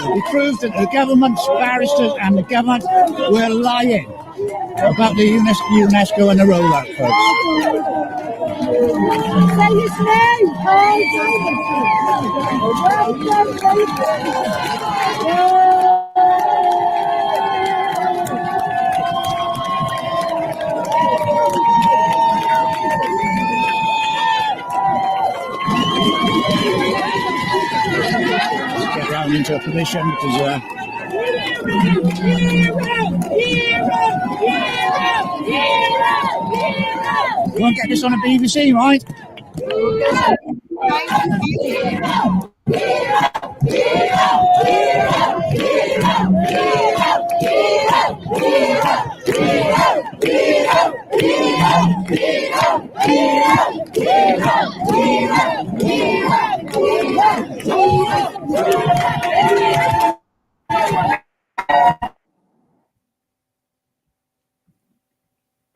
We proved that the government's barristers and the government were lying about the UNESCO and the rollout, folks. Get round into a position because you won't get this on the BBC, right?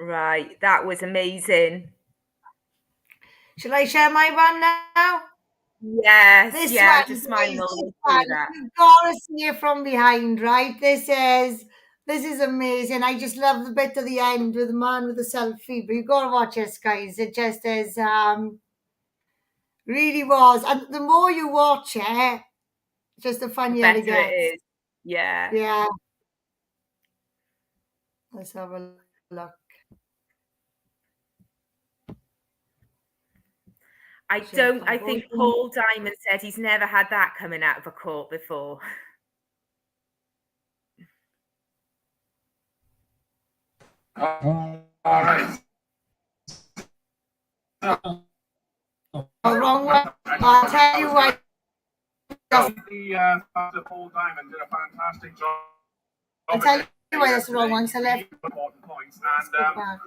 Right, that was amazing.
Shall I share my one now?
Yes,
This
yeah,
one,
just smiling all the way through that.
You've got to see it from behind, right? This is amazing. I just love the bit at the end with the man with the selfie. But you've got to watch this, guys. It just is really was. And the more you watch it, just the funnier it gets.
It is. Yeah.
Yeah. Let's have a look.
I think Paul Diamond said he's never had that coming out of a court before.
All right.
Wrong one. I'll tell you what.
Paul Diamond did a fantastic job.
I'll tell you why that's the wrong one. So left.
Important points, and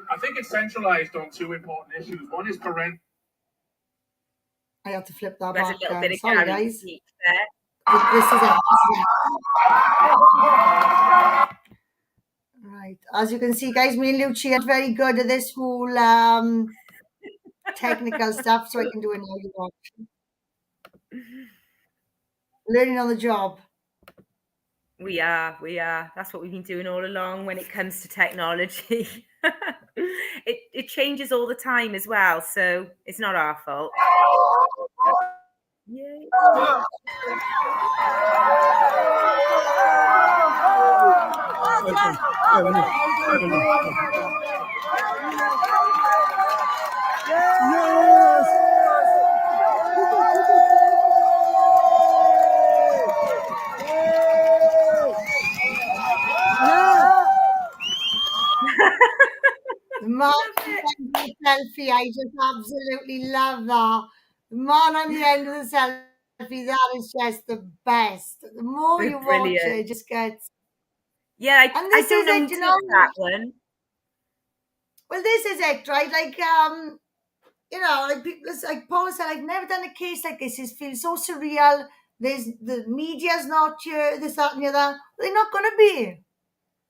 I think it's centralised on two important issues. One is parental.
I have to flip that
There's
back.
a little bit of
Sorry,
Gary
guys.
there.
This is it. Right. As you can see, guys, me and Lucia are very good at this whole technical stuff, so I can do it now. You watch. Learning on the job.
We are. That's what we've been doing all along when it comes to technology. It changes all the time as well, so it's not our fault. Yay.
The man at the end of the selfie, I just absolutely love that. The man on the end of the selfie, that is just the best. The more
They're
you watch
brilliant.
it just gets.
Yeah,
And
I
this
don't
is
know who
it, you
took
know.
that one.
Well, this is it, right? Like, you know, like people, like Paul said, I've never done a case like this. It feels so surreal. There's the media's not here, this, that, and the other. They're not going to be.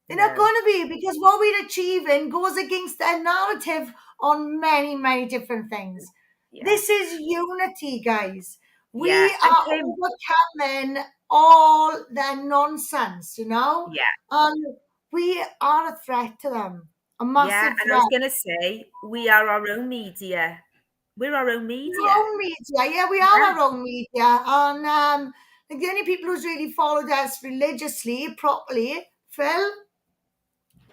They're not
No.
going to be, because what we're achieving goes against their narrative on many, many different things.
Yeah.
This is unity, guys. We
Yeah. And
are
Kim,
overcoming all their nonsense, you know?
yeah.
And we are a threat to them. A
Yeah.
massive
And I was
threat.
going to say, we are our own media. We're our own media.
Our own media, yeah, we are our own media. And like the only people who's really followed us religiously, properly, Phil,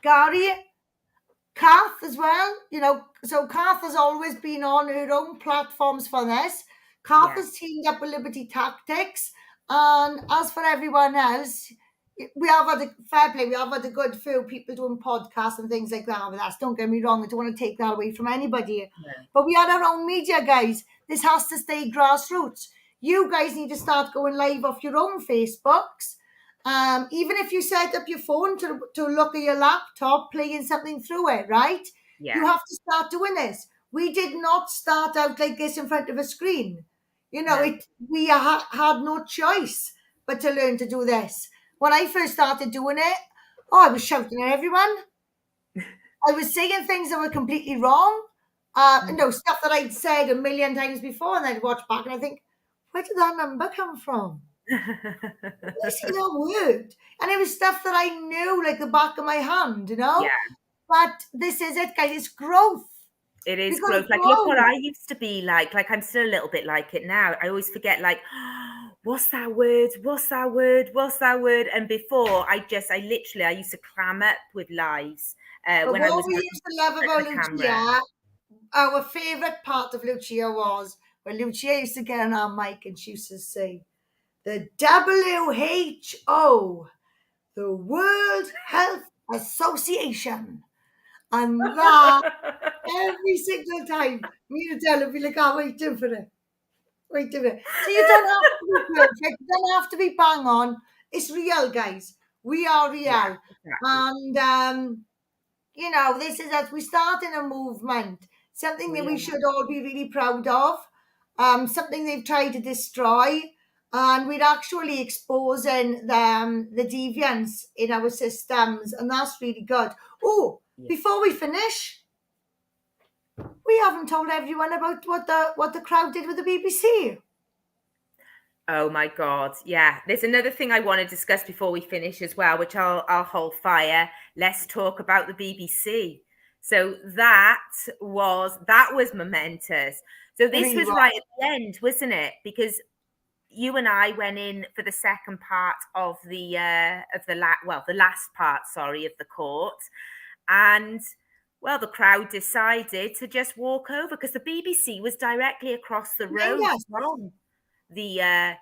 Gary, Kath as well, you know, so Kath has always been on her own platforms for this. Kath
Yeah.
has teamed up with Liberty Tactics. And as for everyone else, we have had a fair play. We have had a good few people doing podcasts and things like that with us. Don't get me wrong. I don't want to take that away from anybody.
No.
But we are our own media, guys. This has to stay grassroots. You guys need to start going live off your own Facebooks. Even if you set up your phone to look at your laptop, playing something through it, right?
Yeah.
You have to start doing this. We did not start out like this in front of a screen. You know,
No.
we had no choice but to learn to do this. When I first started doing it, I was shouting at everyone. I was saying things that were completely wrong. No, stuff that I'd said a million times before, and I'd watch back and I think, where did that number come from? I see that word. And it was stuff that I knew like the back of my hand, you know?
Yeah.
But this is it, guys. It's growth.
It is
We gotta
growth. Like, look what
grow.
I used to be like. Like, I'm still a little bit like it now. I always forget, like, what's that word? What's that word? What's that word? And before, I used to clam up with lives
But
when I
what
was
we used to love
in
about
the camera.
Lucia, our favourite part of Lucia was when Lucia used to get on our mic and she used to say, the WHO, the World Health Association. And that, every single time, me and Adele would be like, oh, waiting for it. Waiting for it. So you don't have to be perfect. You don't have to be bang on. It's real, guys. We are real.
Yeah, exactly.
And, you know, this is as we start in a movement, something that we
are.
should all be really proud of, something they've tried to destroy, and we're actually exposing the deviance in our systems, and that's really good. Oh, before we finish, we haven't told everyone about what the crowd did with the BBC.
Oh my God. Yeah. There's another thing I want to discuss before we finish as well, which I'll hold fire. Let's talk about the BBC. So that was momentous. So this was right at the end, wasn't it? Because you and I went in for the second part of the last part, sorry, of the court. And well, the crowd decided to just walk over because the BBC was directly across the road from the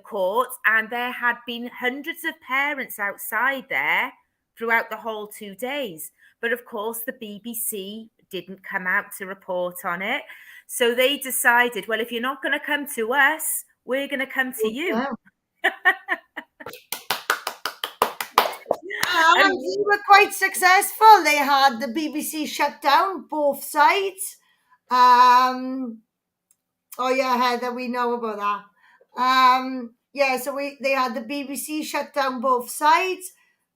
court, and there had been hundreds of parents outside there throughout the whole 2 days. But of course, the BBC didn't come out to report on it. So they decided, well, if you're not going to come to us, we're going to come to you.
And they were quite successful. They had the BBC shut down both sides. Oh yeah, Heather, we know about that. Yeah, so they had the BBC shut down both sides.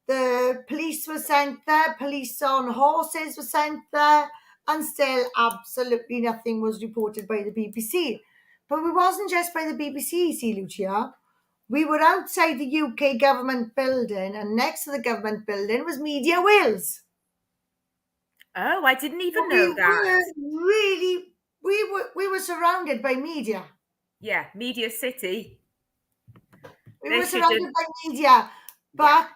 The police were sent there. Police on horses were sent there, and still absolutely nothing was reported by the BBC. But it wasn't just by the BBC, see, Lucia. We were outside the UK government building, and next to the government building was Media Wales.
Oh, I didn't even know that.
We were surrounded by media.
Yeah, Media City.
We were surrounded by media. But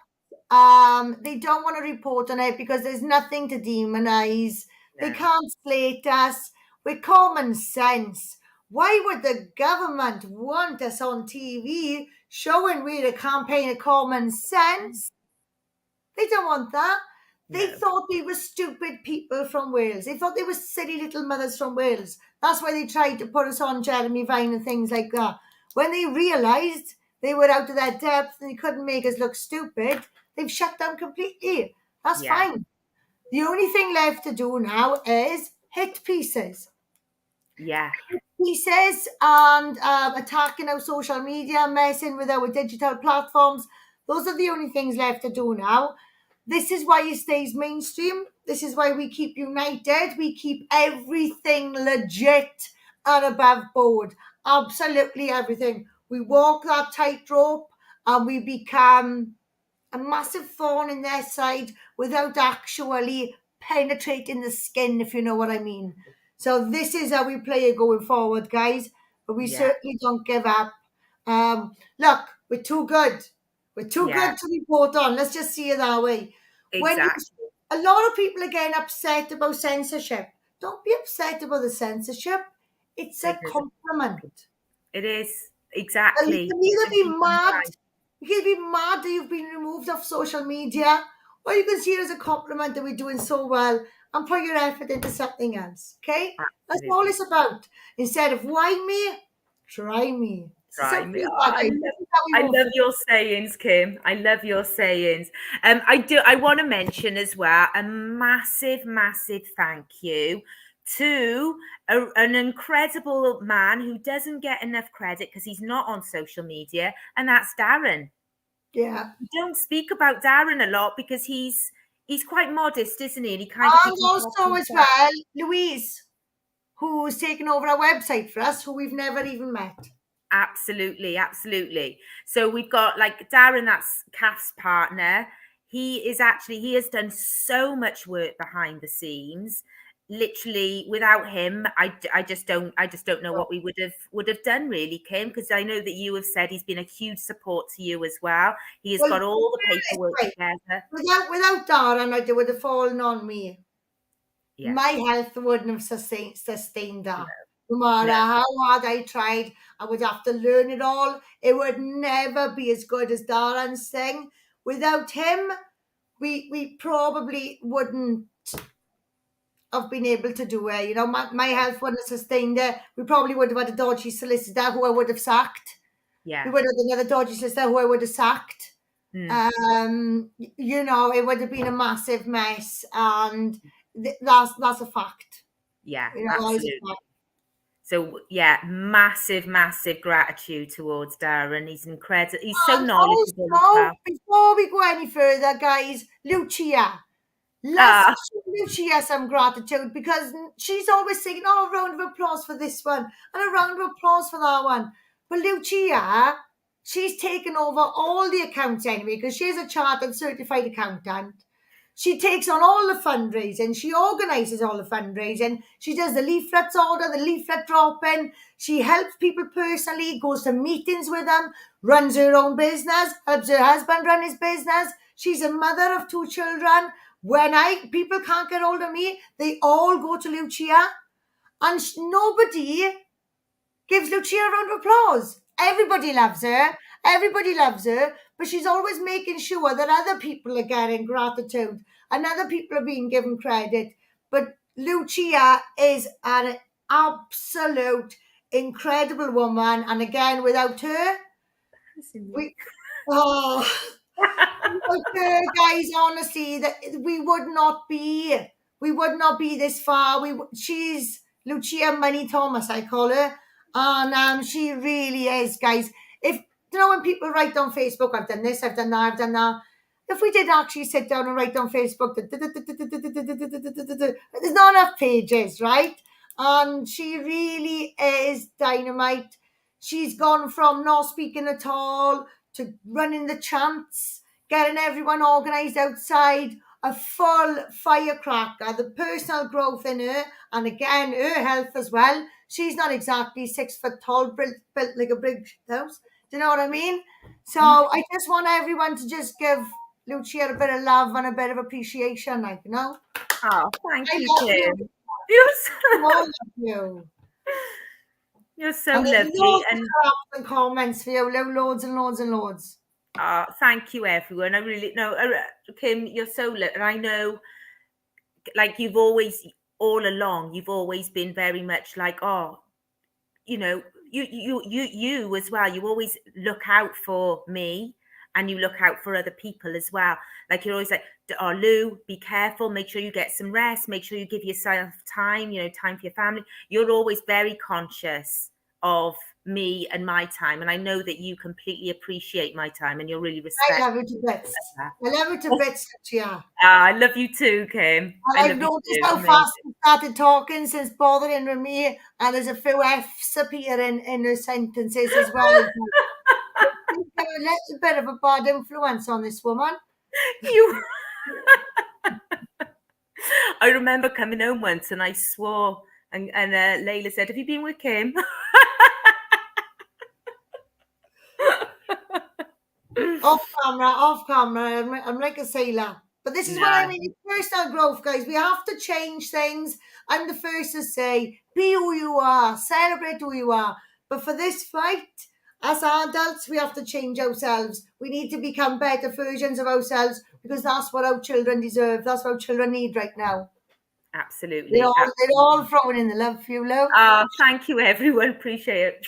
They don't want to report on it because there's nothing to demonize. They
No.
can't slate us. With common sense, why would the government want us on TV showing we're a campaign of common sense? They don't want that. They
No.
thought we were stupid people from Wales. They thought they were silly little mothers from Wales. That's why they tried to put us on Jeremy Vine and things like that. When they realised they were out of their depth and they couldn't make us look stupid, they've shut down completely. That's
Yeah.
fine. The only thing left to do now is hit pieces.
Yeah.
Pieces and attacking our social media, messing with our digital platforms. Those are the only things left to do now. This is why it stays mainstream. This is why we keep united. We keep everything legit and above board. Absolutely everything. We walk that tightrope and we become a massive thorn in their side without actually penetrating the skin, if you know what I mean. So this is how we play it going forward, guys. But we
Yeah.
certainly don't give up. Look, we're too good. We're too
Yeah.
good to report on. Let's just see it that way.
Exactly.
A lot of people are getting upset about censorship. Don't be upset about the censorship. It's a
It is.
compliment.
It is.
You
Exactly.
can either be mad,
Right.
you can be mad that you've been removed off social media, or you can see it as a compliment that we're doing so well and put your effort into something else. Okay? That's all
Absolutely.
it's about. Instead of why me, try me.
Try
Simple
me.
as
Oh,
that, guys. This is how we
I
won't
love
forget.
your sayings, Kim. I love your sayings. I want to mention as well a massive, massive thank you to an incredible man who doesn't get enough credit because he's not on social media, and that's Darren.
Yeah.
We don't speak about Darren a lot because he's quite modest, isn't he? And he kind of
And
keeps himself to
also as
himself.
well, Louise, who's taken over our website for us, who we've never even met.
Absolutely, absolutely. So we've got like Darren, that's Kath's partner. He has done so much work behind the scenes. Literally, without him, I just don't know what we would have done really, Kim. Because I know that you have said he's been a huge support to you as well. He has
Well,
got all the
put it this
paperwork
way,
together.
Without Darren, it would have fallen on me.
Yeah,
My health wouldn't have sustained that. No matter
no,
how hard I tried, I would have to learn it all. It would never be as good as Darren's thing. Without him, we probably wouldn't have been able to do it. You know, my health wouldn't have sustained it. We probably would have had a dodgy solicitor who I would have sacked. We
yeah.
would have had another dodgy solicitor who I would have sacked. You know, it would have been a massive mess, and that's a fact.
Yeah,
You know, that is a
absolutely.
fact.
So yeah, massive, massive gratitude towards Darren. He's incredible. He's so
And
knowledgeable as
also,
well.
before we go any further, guys, Lucia. Let's
Ah,
show Lucia some gratitude because she's always saying, "Oh, a round of applause for this one and a round of applause for that one." But Lucia, she's taken over all the accounts anyway because she's a chartered certified accountant. She takes on all the fundraising. She organises all the fundraising. She does the leaflets order, the leaflet drop-in. She helps people personally, goes to meetings with them, runs her own business, helps her husband run his business. She's a mother of 2 children. When people can't get hold of me, they all go to Lucia. And nobody gives Lucia a round of applause. Everybody loves her. Everybody loves her. But she's always making sure that other people are getting gratitude and other people are being given credit. But Lucia is an absolute incredible woman. And again, without her, without her, guys, honestly, that we would not be this far. She's Lucia Money Thomas, I call her. And she really is, guys. If you know when people write on Facebook, I've done this, I've done that, I've done that. If we did actually sit down and write on Facebook, there's not enough pages, right? And she really is dynamite. She's gone from not speaking at all to running the chants, getting everyone organised outside, a full firecracker, the personal growth in her, and again, her health as well. She's not exactly 6 foot tall, built like a brick house. Do you know what I mean? So I just want everyone to just give Lucia a bit of love and a bit of appreciation, like, you know.
Oh, thank
I
you,
love you.
Kim. You're so,
I love you.
you're so
And there's
lovely.
loads
And
of claps and comments for you, loads and loads and loads.
thank you, everyone. I really know, Kim, you're so lovely. And I know, like, you've always, all along, you've always been very much like, you know, you as well. You always look out for me, and you look out for other people as well. Like, you're always like, oh, Lou, be careful. Make sure you get some rest. Make sure you give yourself time. You know, time for your family. You're always very conscious of me and my time, and I know that you completely appreciate my time, and you're really respectful.
I love you to bits. I love you to bits, Lucia.
I love you too, Kim.
And I've noticed how fast you started talking since bothering with me, and there's a few F's appearing in the sentences as well. You've got a little bit of a bad influence on this woman.
You. I remember coming home once and I swore, and Layla said, "Have you been with Kim?"
Off camera. I'm like a sailor. But this is what I mean. It's personal growth, guys. We have to change things. I'm the first to say, be who you are, celebrate who you are. But for this fight, as adults, we have to change ourselves. We need to become better versions of ourselves, because that's what our children deserve. That's what our children need right now.
Absolutely.
They're all throwing in the love for you, Lou.
Thank you, everyone. Appreciate it.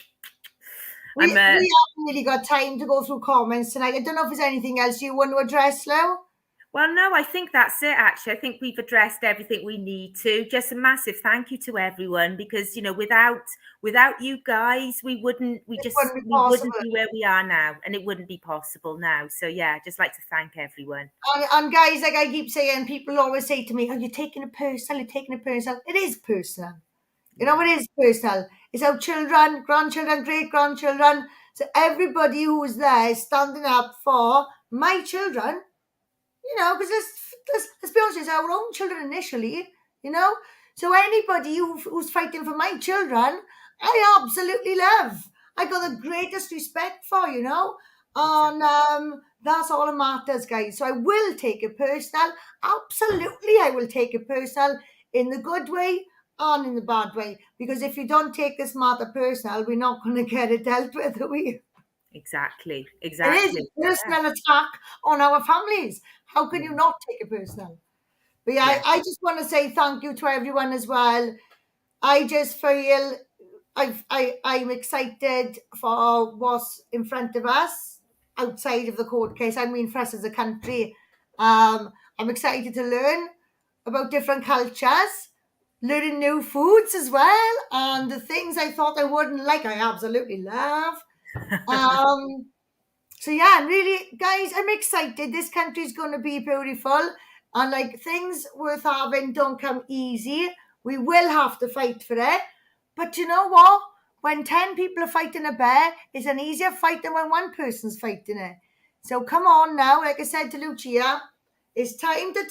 We haven't really got time to go through comments tonight. I don't know if there's anything else you want to address, Lou.
Well, no, I think that's it, actually. I think we've addressed everything we need to. Just a massive thank you to everyone, because, you know, without you guys, we wouldn't be where we are now, and it wouldn't be possible now. So, yeah, just like to thank everyone.
And guys, like I keep saying, people always say to me, oh, you're taking it personal, It is personal. You know, it is personal. It's our children, grandchildren, great-grandchildren. So everybody who's there is standing up for my children, you know, because let's be honest, it's our own children initially, you know. So anybody who's fighting for my children, I absolutely love. I got the greatest respect for, you know. And that's all that matters, guys. So I will take it personal. Absolutely, I will take it personal, in the good way and in the bad way. Because if you don't take this matter personal, we're not going to get it dealt with, are we?
Exactly.
It is a personal attack on our families. How can you not take it personal? But yeah, I just want to say thank you to everyone as well. I just feel I'm excited for what's in front of us outside of the court case. I mean, for us as a country, I'm excited to learn about different cultures, learning new foods as well, and the things I thought I wouldn't like, I absolutely love. So yeah, I'm really, guys, I'm excited. This country is going to be beautiful, and like, things worth having don't come easy. We will have to fight for it. But you know what? When 10 people are fighting a bear, it's an easier fight than when one person's fighting it. So come on now, like I said to Lucia, it's time to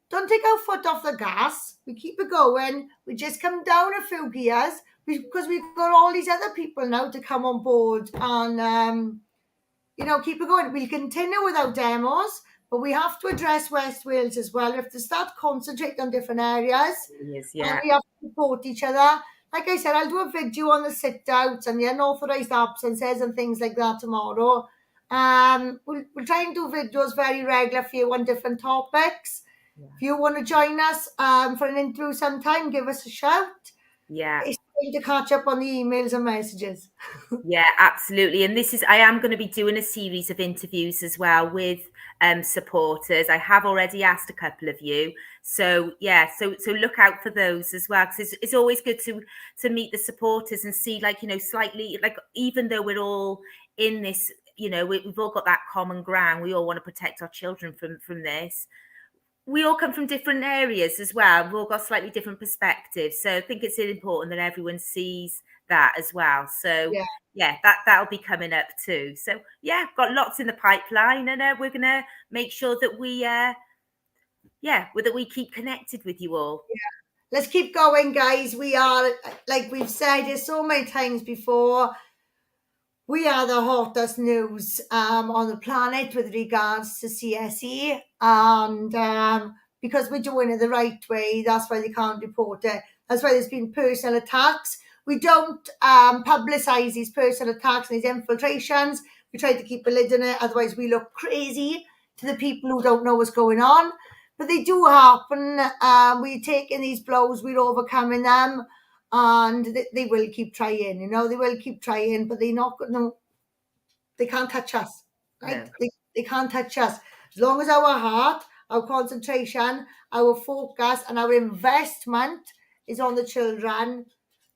don't take our foot off the gas. We keep it going. We just come down a few gears, because we've got all these other people now to come on board and, you know, keep it going. We'll continue with our demos, but we have to address West Wales as well. We have to start concentrating on different areas.
Yes,
and we have to support each other. Like I said, I'll do a video on the sit-outs and the unauthorised absences and things like that tomorrow. We'll try and do videos very regular for you on different topics. Yeah. If you want to join us for an interview sometime, give us a shout.
Yeah.
It's time to catch up on the emails and messages.
Yeah, absolutely. And I am going to be doing a series of interviews as well with supporters. I have already asked a couple of you. So yeah, so look out for those as well, because it's always good to meet the supporters and see, like, you know, slightly, like, even though we're all in this, you know, we've all got that common ground. We all want to protect our children from this. We all come from different areas as well. We've all got slightly different perspectives. So I think it's important that everyone sees that as well. So yeah, that'll be coming up too. So yeah, got lots in the pipeline, and we're gonna make sure that we keep connected with you all.
Yeah, let's keep going, guys. We are, like we've said it so many times before, we are the hottest news on the planet with regards to CSE, and because we're doing it the right way, that's why they can't report it. That's why there's been personal attacks. We don't publicise these personal attacks and these infiltrations. We try to keep a lid on it, otherwise we look crazy to the people who don't know what's going on. But they do happen. We're taking these blows, we're overcoming them, and they will keep trying, they will keep trying, but they're not going to, they can't touch us, right?
No.
They can't touch us. As long as our heart, our concentration, our focus, and our investment is on the children,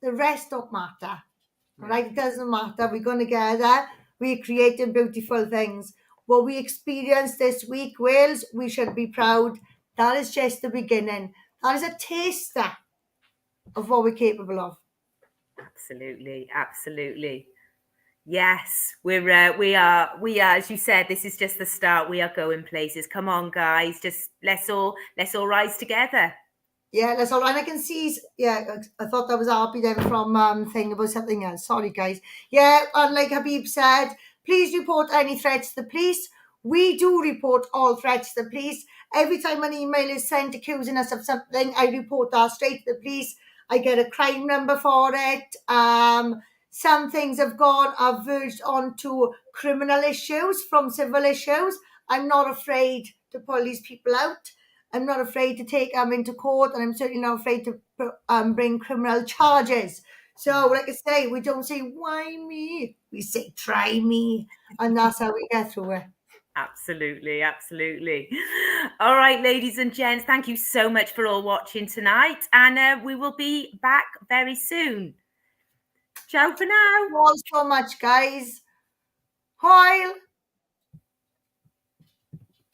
the rest don't matter. All right? It doesn't matter. We're going together. We're creating beautiful things. What we experienced this week, Wales, we should be proud. That is just the beginning. That is a taster of what we're capable of.
Absolutely, absolutely. Yes, we are, as you said, this is just the start. We are going places. Come on, guys, just let's all rise together.
Yeah, that's all. And I can see, I thought that was Arby then from thing about something else. Sorry, guys. Yeah, and like Habib said, please report any threats to the police. We do report all threats to the police. Every time an email is sent accusing us of something, I report that straight to the police. I get a crime number for it. Some things have verged on to criminal issues from civil issues. I'm not afraid to pull these people out. I'm not afraid to take them into court, and I'm certainly not afraid to bring criminal charges. So, like I say, we don't say, why me? We say, try me. And that's how we get through it.
Absolutely, absolutely. All right, ladies and gents, thank you so much for all watching tonight. And we will be back very soon. Ciao for now.
Thank you all so much, guys. Hoyle.